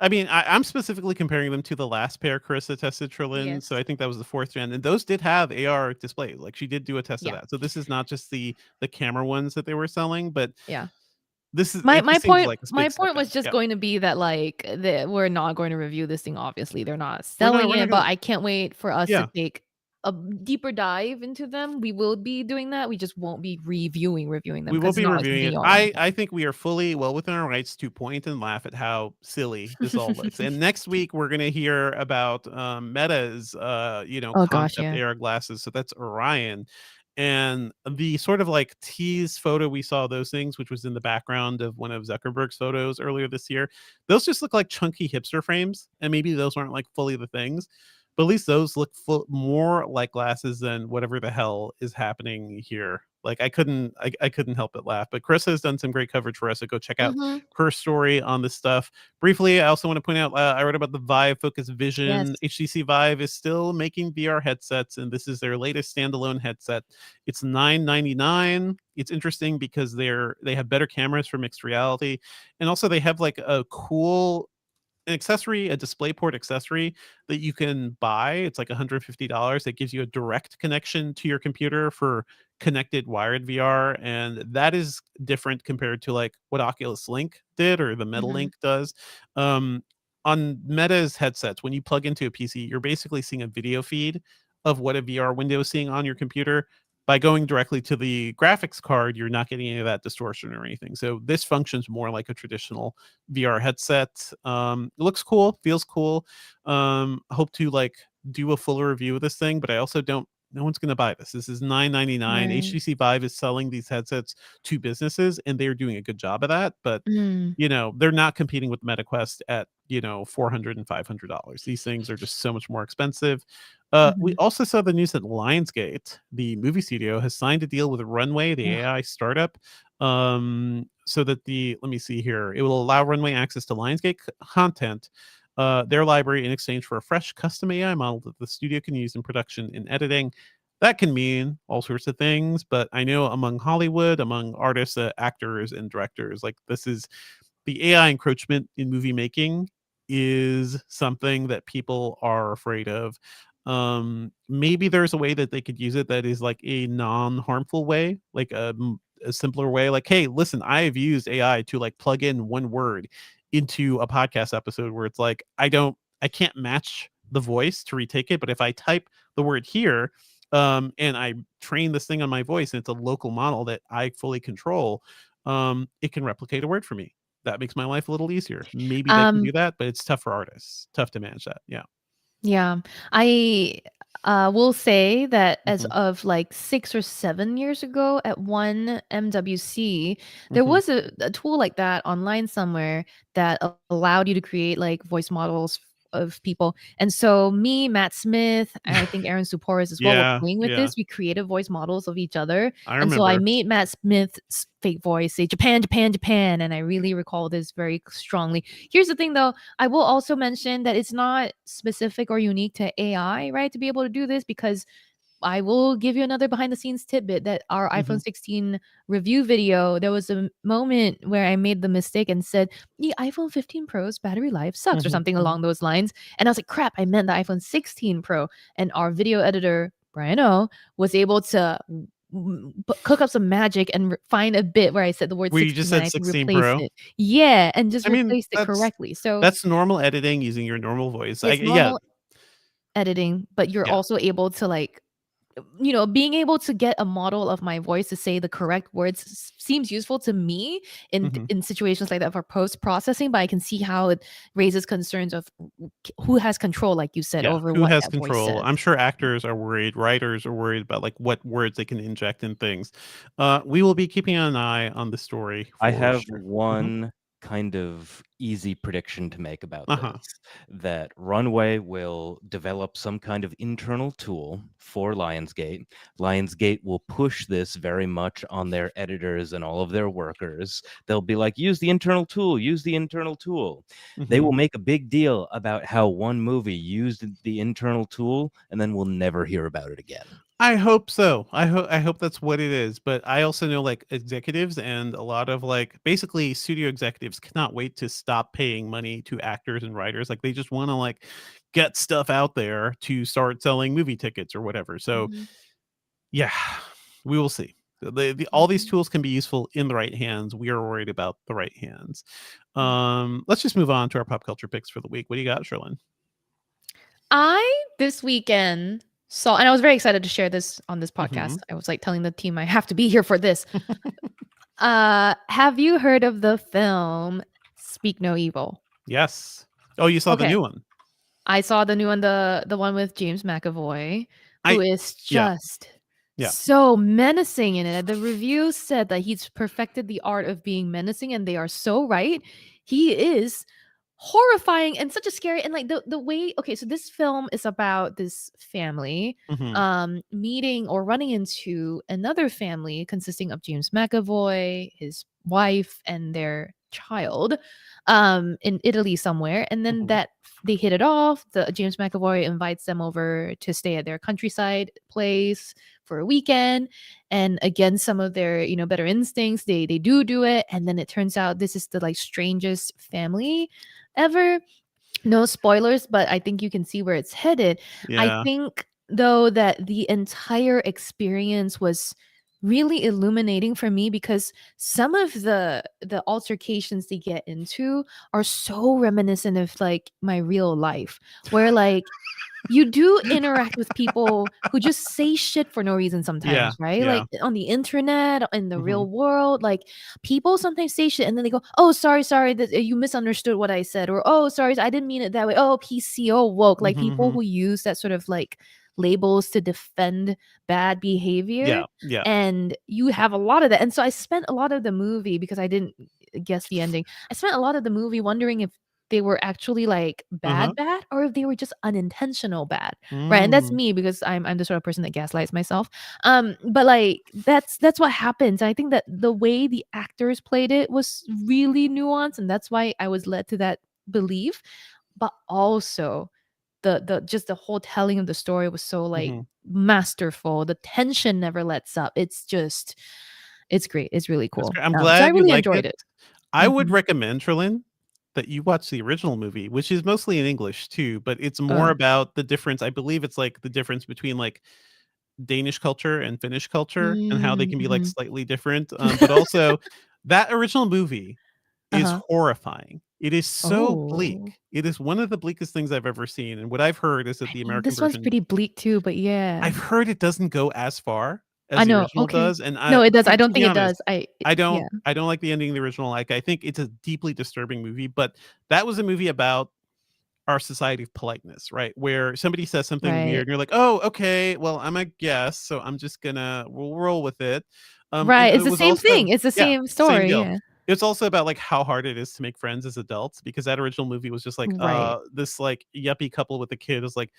I mean, I'm specifically comparing them to the last pair Carissa tested, Trillin. So Yes. I think that was the 4th gen, and those did have AR displays. Like she did do a test of Yeah. that. So this is not just the camera ones that they were selling, but Yeah. this is My it my just seems point like a my big step point was in. just Yeah, going to be that like we're not going to review this thing. Obviously, they're not we're not selling we're not it, but gonna. I can't wait for us to Yeah, take a deeper dive into them. We will be doing that. We just won't be reviewing them we will because it's be not like reviewing it. VR. I think we are fully well within our rights to point and laugh at how silly this all looks. And next week we're gonna hear about Meta's Oh gosh, concept yeah. AR glasses. So that's Orion. And the sort of like tease photo we saw those things, which was in the background of one of Zuckerberg's photos earlier this year, those just look like chunky hipster frames, and maybe those aren't like fully the things, but at least those look more like glasses than whatever the hell is happening here. Like I couldn't help but laugh. But Chris has done some great coverage for us, so go check out Mhm. her story on this stuff. Briefly, I also want to point out I wrote about the Vive Focus Yes. Vision. HTC Vive is still making VR headsets, and this is their latest standalone headset. It's $9.99. It's interesting because they have better cameras for mixed reality, and also they have like a cool an accessory, a DisplayPort accessory that you can buy. It's like $150. That gives you a direct connection to your computer for connected wired VR. And that is different compared to like what Oculus Link did or the Mhm. MetaLink does. Um, on Meta's headsets, when you plug into a PC, you're basically seeing a video feed of what a VR window is seeing on your computer. By going directly to the graphics card, you're not getting any of that distortion or anything. So this functions more like a traditional VR headset. It looks cool, feels cool. Hope to like do a fuller review of this thing, but I also don't. No one's going to buy this. This is $9.99. Right. HTC Vive is selling these headsets to businesses, and they're doing a good job of that. But Mm. they're not competing with MetaQuest at $400 and $500. These things are just so much more expensive. We Mhm. also saw the news that Lionsgate, the movie studio, has signed a deal with Runway, the Ugh. AI startup, so that let me see here, it will allow Runway access to Lionsgate content, their library, in exchange for a fresh custom AI model that the studio can use in production and editing. That can mean all sorts of things, but I know among Hollywood, among artists, actors, and directors, like this is the AI encroachment in movie making is something that people are afraid of. Maybe there's a way that they could use it that is like a non-harmful way, like a simpler way. Like, hey, listen, I have used AI to like plug in one word into a podcast episode where it's like I can't match the voice to retake it, but if I type the word here, and I train this thing on my voice, and it's a local model that I fully control, it can replicate a word for me. That makes my life a little easier. Maybe they can Um, do that, but it's tough for artists. Tough to manage that. Yeah. yeah. I will say that as Mhm, of like 6 or 7 years ago at one MWC, there mhm. was a tool like that online somewhere that allowed you to create like voice models of people. And so me, Matt Smith, and I think Aaron Suporis as well were Yeah, playing with yeah. this. We created voice models of each other. I And so I remember. made Matt Smith's fake voice say Japan, Japan, Japan. And I really recall this very strongly. Here's the thing though, I will also mention that it's not specific or unique to AI, right? To be able to do this, because I will give you another behind the scenes tidbit that our iPhone Mhm, 16 review video, there was a moment where I made the mistake and said, the iPhone 15 Pro's battery life sucks or mhm, something mhm. along those lines. And I was like, crap, I meant the iPhone 16 Pro. And our video editor, Brian O, was able to cook up some magic and find a bit where I said the word Where you just 16 and said I could 16 replace Pro? it. Yeah, and just I mean, replaced it correctly. So that's normal editing using your normal voice. it's Yeah, normal editing, but you're yeah. also able to like being able to get a model of my voice to say the correct words seems useful to me Mhm. in situations like that for post processing, but I can see how it raises concerns of who has control, like you said, Yeah, over who what has that voice control? says. I'm sure actors are worried, writers are worried about like what words they can inject in things. We will be keeping an eye on the story I for have sure. Mhm. one kind of easy prediction to make about Uh-huh. this, that Runway will develop some kind of internal tool for Lionsgate. Lionsgate will push this very much on their editors and all of their workers. They'll be like, use the internal tool, use the internal tool. They Mhm. will make a big deal about how one movie used the internal tool, and then we'll never hear about it again. I hope so. I hope that's what it is. But I also know like executives and a lot of like basically studio executives cannot wait to stop paying money to actors and writers. Like they just want to like get stuff out there to start selling movie tickets or whatever. So Mhm, yeah, we will see. All these mhm. tools can be useful in the right hands. We are worried about the right hands. Yeah. Let's just move on to our pop culture picks for the week. What do you got, Sherlyn? I this weekend saw, and I was very excited to share this on this Hmm. podcast. I was like telling the team I have to be here for this. Have you heard of the film Speak No Evil? Yes. Oh, you saw the Okay. new one. I saw the new one, the one with James McAvoy, who I is Yeah, just yeah. so menacing in it. The review said that he's perfected the art of being menacing, and they are so right. He is horrifying and such a scary, and like the way, okay, so this film is about this family Hmm. meeting or running into another family consisting of James McAvoy, his wife, and their child in Italy somewhere. And then Hmm. that they hit it off. The James McAvoy invites them over to stay at their countryside place for a weekend, and against some of their better instincts, they do it, and then it turns out this is the like strangest family ever. No spoilers, but I think you can see where it's headed. I Yeah. think though that the entire experience was really illuminating for me, because some of the altercations they get into are so reminiscent of like my real life, where like you do interact with people who just say shit for no reason Yeah. sometimes, right? Yeah. Like on the internet, in the Hmm. real world, like people sometimes say shit and then they go, "Oh, sorry, that you misunderstood what I said," or "Oh, sorry, I didn't mean it that way." Oh, PCO woke. Like people Hmm. who use that sort of like labels to defend bad behavior, Yeah. Yeah. and you have a lot of that. And so I spent a lot of the movie, because I didn't guess the ending. I spent a lot of the movie wondering if they were actually like Uh-huh. bad, or if they were just unintentional bad, right? And that's Mm. me, because I'm the sort of person that gaslights myself. But like that's what happens. I think that the way the actors played it was really nuanced, and that's why I was led to that belief. But also the just the whole telling of the story was so like Mhm. masterful. The tension never lets up. It's great. It's really That's cool. great. I'm So I glad you really like enjoyed it. it. I would Mhm. recommend, Trillin, that you watch the original movie, which is mostly in English too, but it's more Uh, about the difference. I believe it's like the difference between like Danish culture and Finnish culture and how they can be like mhm. slightly different. But also that original movie is Uh-huh. horrifying. It is so Oh. bleak. It is one of the bleakest things I've ever seen. And what I've heard is that I the mean, American this one's version, pretty bleak too, but yeah. I've heard it doesn't go as far I as the know, original okay. does, and No, it does. I to don't be think it honest, does. Yeah. I don't like the ending of the original. Like, I think it's a deeply disturbing movie, but that was a movie about our society of politeness, right? Where somebody says something weird, Right. and you're like, "Oh, okay, well, I'm a guest, so I'm just gonna we'll roll with it." And Right, it's it the was same also thing. It's the yeah, same same story, deal. yeah. It's also about like how hard it is to make friends as adults because that original movie was just like Right. this like yuppie couple with a kid was like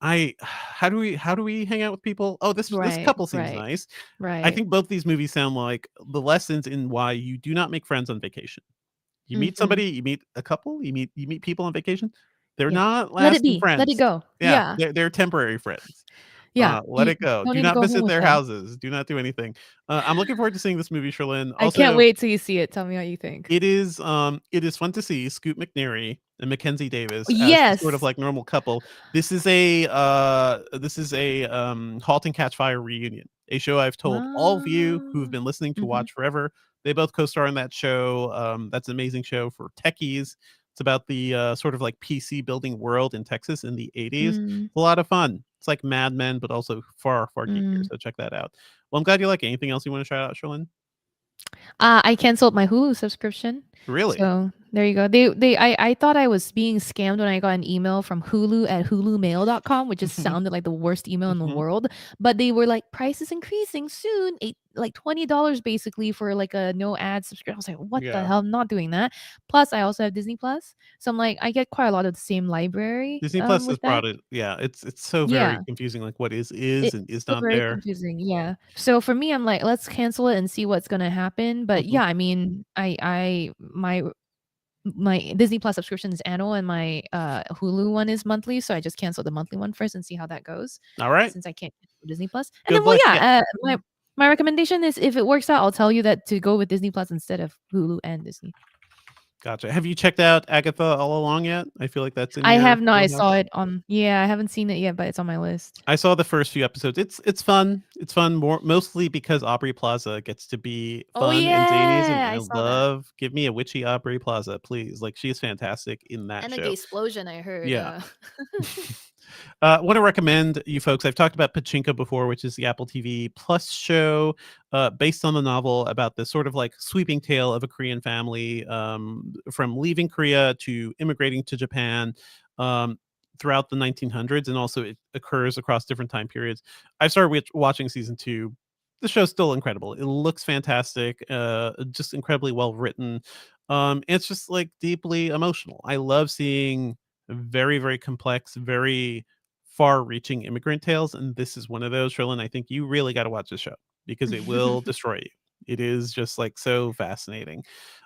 I how do we hang out with people? Oh, this Right, couple seems right, nice. I right. think both these movies sound like the lessons in why you do not make friends on vacation. You meet Mhm. somebody, you meet a couple, you meet people on vacation. They're Yeah. not Let it lasting be. Let it friends. go. Yeah, Yeah. they're temporary friends. Yeah. Let You it go. don't Do need to not go home visit with their them. houses. Do not do anything. I'm looking forward to seeing this movie, Sherlyn. I can't Also, wait till you see it. Tell me what you think. it is fun to see Scoot McNairy and Mackenzie Davis as the sort of Yes. like normal couple. This is a Halt and Catch Fire reunion, a show I've told all of you who have Ah. been listening to Mhm. watch forever. They both co-star in that show. That's an amazing show for techies. It's about the sort of like PC building world in Texas in the 80s. Mm, It's a lot of fun. It's like Mad Men, but also far, far geekier. mm. So check that out. Well, I'm glad you like it. Anything else you want to shout out, Sherlyn? I canceled my Hulu subscription. Really? So there you go. I thought I was being scammed when I got an email from Hulu at hulumail.com, which just sounded like the worst email in the Mhm. world. But they were like, price is increasing soon. Like $20 basically for like a no ad subscription. I was like, what the Yeah. hell? I'm not doing that. Plus, I also have Disney Plus. So I'm like, I get quite a lot of the same library Disney Plus has with that. brought it yeah, it's so very Yeah. confusing, like, what It's is and is so not very there. confusing, yeah. So for me, I'm like, "Let's cancel it and see what's gonna happen," but Mhm. yeah, I mean, my Disney Plus subscription is annual, and my, Hulu one is monthly, so I just canceled the monthly one first and see how that goes, Alright. since I can't for Disney Plus. And Good then, well, luck. yeah, my recommendation is if it works out, I'll tell you that to go with Disney Plus instead of Hulu and Disney. Gotcha. Have you checked out Agatha All Along yet? I feel like that's in I your have not. I wheelhouse. saw it on. Yeah, I haven't seen it yet, but it's on my list. I saw the first few episodes. It's fun. It's fun mostly because Aubrey Plaza gets to be Oh fun and zany, and yeah, I I saw that. give me a witchy Aubrey Plaza, please. Like she's fantastic in that And a show. gay explosion, I heard. Yeah. Want to recommend you folks. I've talked about Pachinko before, which is the Apple TV Plus show based on the novel about this sort of like sweeping tale of a Korean family from leaving Korea to immigrating to Japan throughout the 1900s, and also it occurs across different time periods. I started watching season 2. The show's still incredible. It looks fantastic, just incredibly well written. It's just like deeply emotional. I love seeing very, very complex, very far-reaching immigrant tales, and this is one of those. Sherlyn, I think you really got to watch the show because it will destroy you. It is just like so fascinating.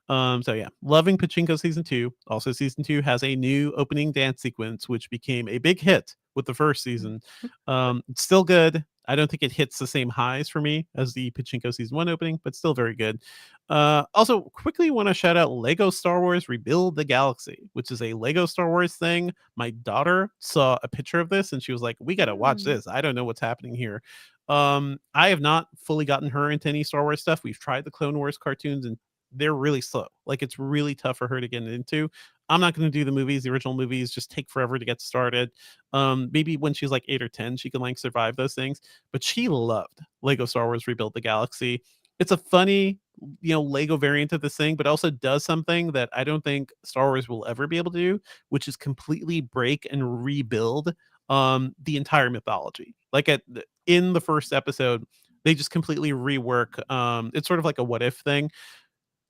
So yeah, loving Pachinko season 2. Also, season 2 has a new opening dance sequence, which became a big hit with the first season. It's still good. I don't think it hits the same highs for me as the Pachinko season 1 opening, but still very good. Also, quickly want to shout out Lego Star Wars Rebuild the Galaxy, which is a Lego Star Wars thing. My daughter saw a picture of this and she was like, "We got to watch this. I don't know what's happening here." I have not fully gotten her into any Star Wars stuff. We've tried the Clone Wars cartoons and they're really slow. Like it's really tough for her to get into. I'm not going to do the movies. The original movies just take forever to get started. Maybe when she's like 8 or 10, she can like survive those things. But she loved Lego Star Wars Rebuild the Galaxy. It's a funny, Lego variant of this thing, but also does something that I don't think Star Wars will ever be able to do, which is completely break and rebuild the entire mythology. Like in the first episode, they just completely rework. It's sort of like a what if thing.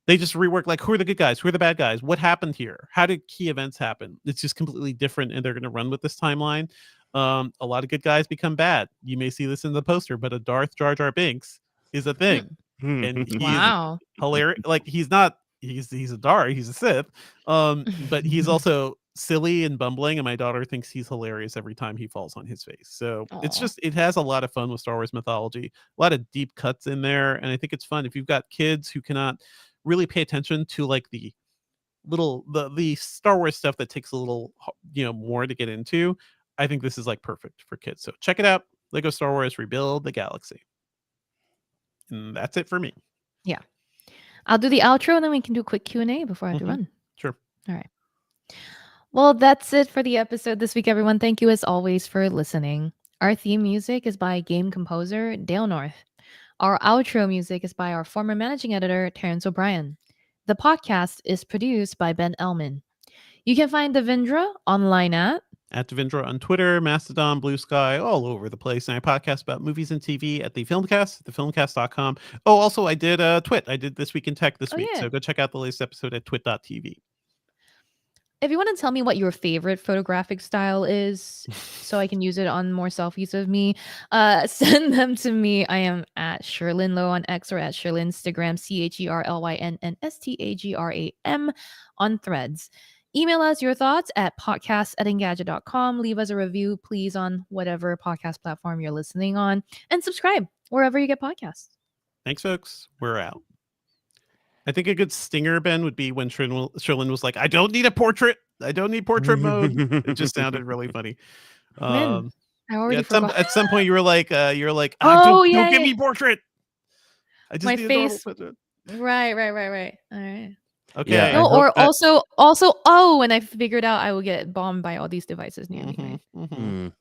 They just rework like who are the good guys, who are the bad guys, what happened here, how did key events happen. It's just completely different, and they're going to run with this timeline. A lot of good guys become bad. You may see this in the poster, but a Darth Jar Jar Binks is a thing, and he's Wow. hilarious. Like he's a Darth, he's a Sith, but he's also silly and bumbling, and my daughter thinks he's hilarious every time he falls on his face. So Aw. it has a lot of fun with Star Wars mythology, a lot of deep cuts in there, and I think it's fun if you've got kids who cannot really pay attention to like the Star Wars stuff that takes a little more to get into. I think this is like perfect for kids. So check it out. Lego Star Wars Rebuild the Galaxy. And that's it for me. Yeah. I'll do the outro and then we can do a quick Q&A before I have to run. Sure. All right. Well, that's it for the episode this week, everyone. Thank you as always for listening. Our theme music is by game composer Dale North. Our outro music is by our former managing editor, Terrence O'Brien. The podcast is produced by Ben Elman. You can find Devindra online at Devindra on Twitter, Mastodon, Blue Sky, all over the place. And I podcast about movies and TV at the Filmcast, thefilmcast.com. Oh, also, I did Twit. I did This Week in Tech this week. Yeah. So go check out the latest episode at twit.tv. If you want to tell me what your favorite photographic style is, so I can use it on more selfies of me, send them to me. I am at Sherlyn Low on X or at Sherlynstagram, CherlynNStagram on Threads. Email us your thoughts at podcast@engadget.com. Leave us a review, please, on whatever podcast platform you're listening on, and subscribe wherever you get podcasts. Thanks, folks. We're out. I think a good stinger, Ben, would be when Sherlyn was like, "I don't need a portrait. I don't need portrait mode." It just sounded really funny. I already forgot. At some point, you were like, Oh, don't give me portrait. I just My need face. a normal portrait. Right. All right. Okay. Yeah, No, I or hope that- also, when I figured out I would get bombed by all these devices near me. Right?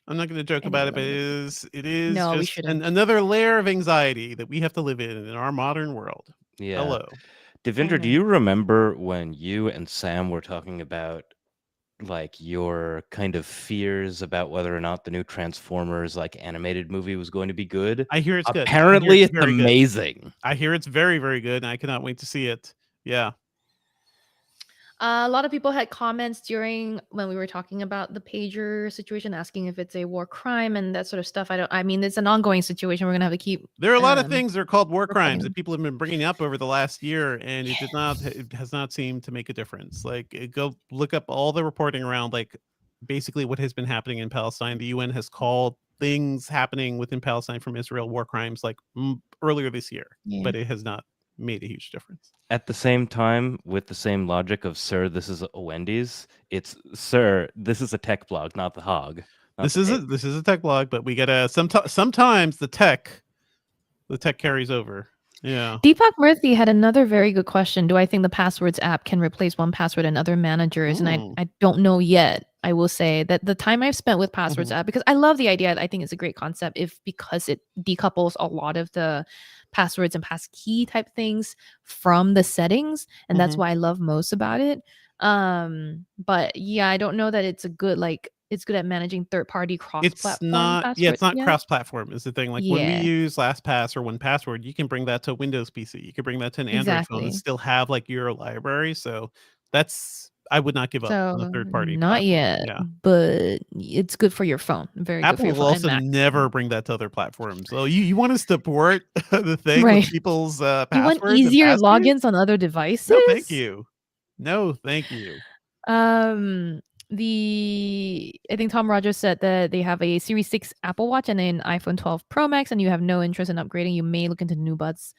I'm not going to joke about it, but it is No, we just shouldn't. another layer of anxiety that we have to live in our modern world. Yeah. Hello. Devindra, do you remember when you and Sam were talking about like your kind of fears about whether or not the new Transformers like animated movie was going to be good? I hear it's good. Apparently, it's very good. amazing. I hear it's very, very good, and I cannot wait to see it. Yeah. A lot of people had comments during when we were talking about the pager situation, asking if it's a war crime and that sort of stuff. I mean, it's an ongoing situation. We're gonna have to keep. There are a lot of things that are called war crimes reporting. that people have been bringing up over the last year, and it has not seemed to make a difference. Like, go look up all the reporting around, like, basically what has been happening in Palestine. The UN has called things happening within Palestine from Israel, war crimes, like earlier this year, Yeah. but it has not made a huge difference. At the same time, with the same logic of "Sir, this is a Wendy's," it's "Sir, this is a tech blog, not the hog." This is a tech blog, but we gotta sometimes the tech carries over. Yeah. Deepak Murthy had another very good question. Do I think the Passwords app can replace 1Password and other managers? And I don't know yet. I will say that the time I've spent with Passwords app, because I love the idea, I think it's a great concept because it decouples a lot of the passwords and passkey type things from the settings. And that's why I love most about it. But yeah, I don't know that it's a good, it's good at managing third-party cross-platform passwords. It's not cross-platform is the thing. Like when we Yeah. use LastPass or 1Password, you can bring that to a Windows PC. You can bring that to an Android phone and Exactly. still have like your library. So I would not give up on a So third-party not platform. yet, Yeah. but it's good for your phone. Very good for Apple your will phone. also and Mac. never bring that to other platforms. So you want to support the thing Right. with people's You want passwords and easier passkeys? logins on other devices? No, thank you. No, thank you. I think Tom Rogers said that they have a Series 6 Apple Watch and an iPhone 12 Pro Max, and you have no interest in upgrading. You may look into New Buds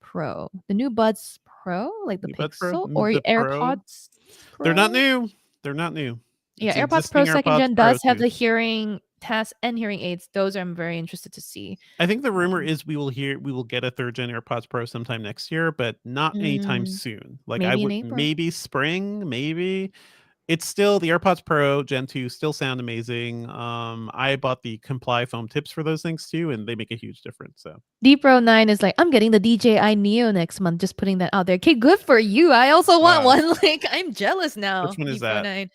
Pro. The New Buds Pro, like the New Buds Pro? Pixel or The Pro? AirPods Pro? They're not new. They're not new. Yeah, It's AirPods Pro existing 2nd AirPods gen Pro does have too. the hearing test and hearing aids. Those I'm very interested to see. I think the rumor is we will get a 3rd gen AirPods Pro sometime next year, but not anytime soon. Like Maybe in April. maybe spring, maybe. It's still the AirPods Pro Gen 2 still sound amazing. I bought the Comply foam tips for those things too, and they make a huge difference. So DeepRo9 is like, I'm getting the DJI Neo next month. Just putting that out there. Okay, good for you. I also want Wow. one. Like, I'm jealous now. Which one is that? DeepRo9.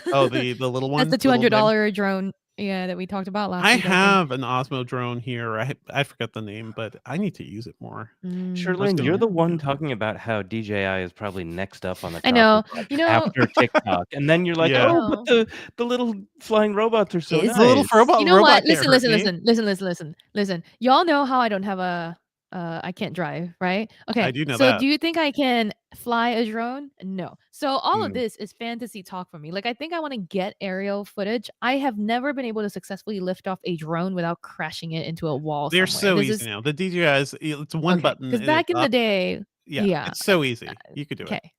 Oh, the little one. That's the $200 drone. Yeah, that we talked about last I week. have an Osmo drone here. I forgot the name, but I need to use it more. Sherlyn, you're the one talking about how DJI is probably next up on the I know. chopping block after TikTok, and then you're like, Yeah. "Oh, but the little flying robots are so Is nice." The little robot. You know robot what? can't Listen. Y'all know how I don't have I can't drive, right? Okay. I do know so that. do you think I can fly a drone? No. So all of this is fantasy talk for me. Like, I think I want to get aerial footage. I have never been able to successfully lift off a drone without crashing it into a wall They're somewhere. so easy now. The DJIs, it's one button. Because and back it's in the up. day, Yeah, it's so easy. You could do it. okay,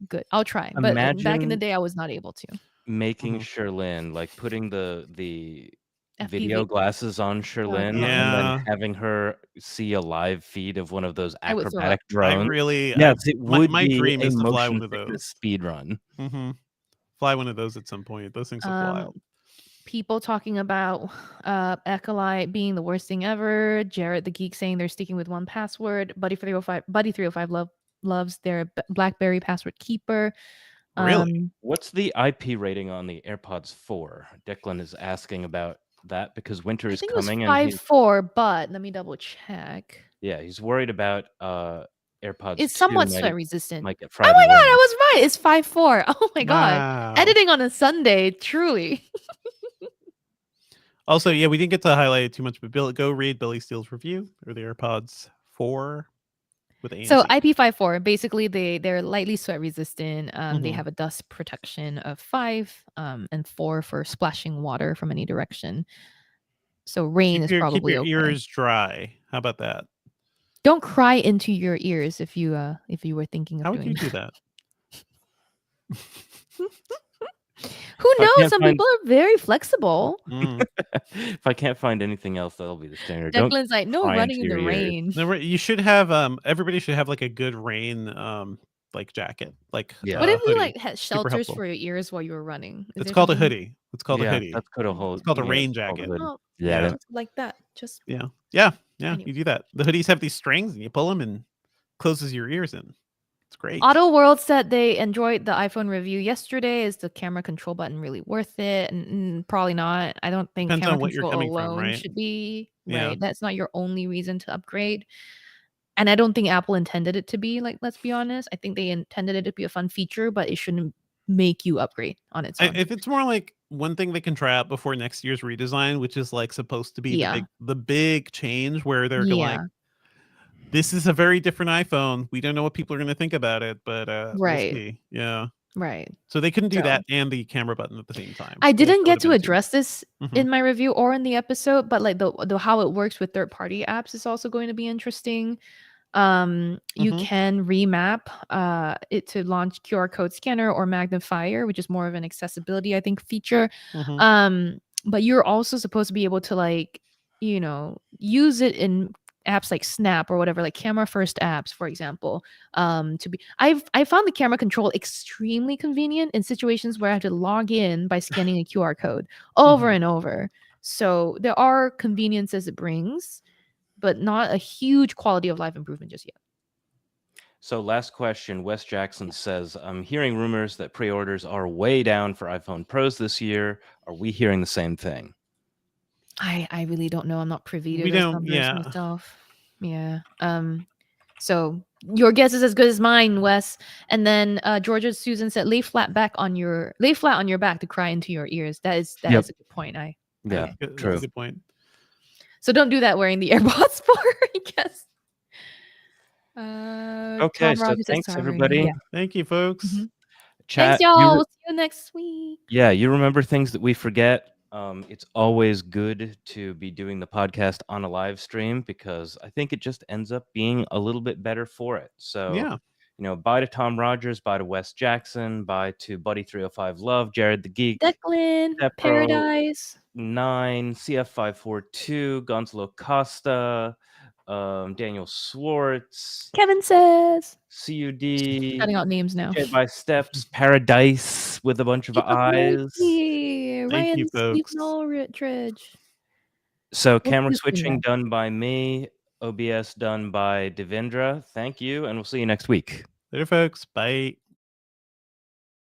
good. I'll try. But back in the Imagine day, I was not able to. making Sherlyn, like putting the video FPV. glasses on Sherlyn, and Yeah. then having her see a live feed of one of those I would throw acrobatic up. drones. Yes, it would my be dream a is to fly motion one of sickness those. speed run. Fly one of those at some point. Those things look wild. People talking about Acolyte being the worst thing ever. Jared the Geek saying they're sticking with 1Password. Buddy305 loves their BlackBerry password keeper. Really? What's the IP rating on the AirPods 4? Declan is asking about that because winter I is think coming, it and was 5.4, but let me double check. he's worried about AirPods. It's 2 somewhat sweat resistant. might get Oh fried my in the god, wind. I was right. It's 5.4. Oh my god. Wow. Editing on a Sunday, truly. Also, we didn't get to highlight it too much, but go read Billy Steele's review or the AirPods 4 with AMC. So IP54, basically they're lightly sweat resistant. They Mhm. have a dust protection of 5, and 4 for splashing water from any direction. So rain is probably keep your okay. ears dry. How about that? Don't cry into your ears if you were thinking of How doing would you do that? Who knows? can't Some find- people are very flexible. If I can't find anything else, that'll be the standard. Declan's like, no cry running into in the your ears. rain. No, you should have everybody should have like a good rain like jacket. Like Yeah. What if you hoodie. like had shelters helpful. for your ears while you were running? Is It's there called a something- hoodie. It's called a hoodie. That's called a whole. It's called a rain it's called jacket. hood. Oh, Yeah, Yeah. just like that. Just Yeah, Anyway. you do that. The hoodies have these strings and you pull them and closes your ears in. It's great. Auto World said they enjoyed the iPhone review yesterday. Is the camera control button really worth it? And probably not. I don't think Depends camera on what you're control coming from, alone right? should be Yeah. right. That's not your only reason to upgrade. And I don't think Apple intended it to be, like, let's be honest. I think they intended it to be a fun feature, but it shouldn't make you upgrade on its own. If it's more like one thing they can try out before next year's redesign, which is like supposed to be Yeah. the big change where they're like, Yeah. this is a very different iPhone. We don't know what people are going to think about it, but Right. we'll see. Yeah. Right. So they couldn't do So- that and the camera button at the same time. I didn't That get would've to been too address this Mhm. in my review or in the episode, but like the how it works with third party apps is also going to be interesting. You Mhm. can remap it to launch QR code scanner or magnifier, which is more of an accessibility, I think, feature. Mhm. But you're also supposed to be able to like, use it in apps like Snap or whatever, like camera first apps, for example. I found the camera control extremely convenient in situations where I have to log in by scanning a QR code over Mhm. and over. So there are conveniences it brings, but not a huge quality of life improvement just yet. So last question, Wes Jackson says, I'm hearing rumors that pre-orders are way down for iPhone Pros this year. Are we hearing the same thing? I really don't know. I'm not privy to We those don't- numbers yeah. myself. Yeah. So your guess is as good as mine, Wes. And then Georgia Susan said, lay flat on your back to cry into your ears. That is Yep. a good point. Yeah, Okay. That's true. a good point. So don't do that wearing the AirPods 4, I guess. Okay, Tom so Rogers says thanks sorry. everybody. Yeah. Thank you, folks. Mhm. Chat, Thanks, y'all. We'll see you next week. yeah, you remember things that we forget. It's always good to be doing the podcast on a live stream because I think it just ends up being a little bit better for it. So, Yeah. bye to Tom Rogers, bye to Wes Jackson, bye to Buddy305 Love, Jared the Geek, Declan, Stepro, Paradise, 9, CF542, Gonzalo Costa, Daniel Swartz, Kevin says. CUD, Cutting out names now. Jed by Steps, Paradise with a bunch of eyes. Thank you, folks. Aldridge. So camera you, switching Stephen. done by me, OBS done by Devendra. Thank you, and we'll see you next week. Later, folks. Bye.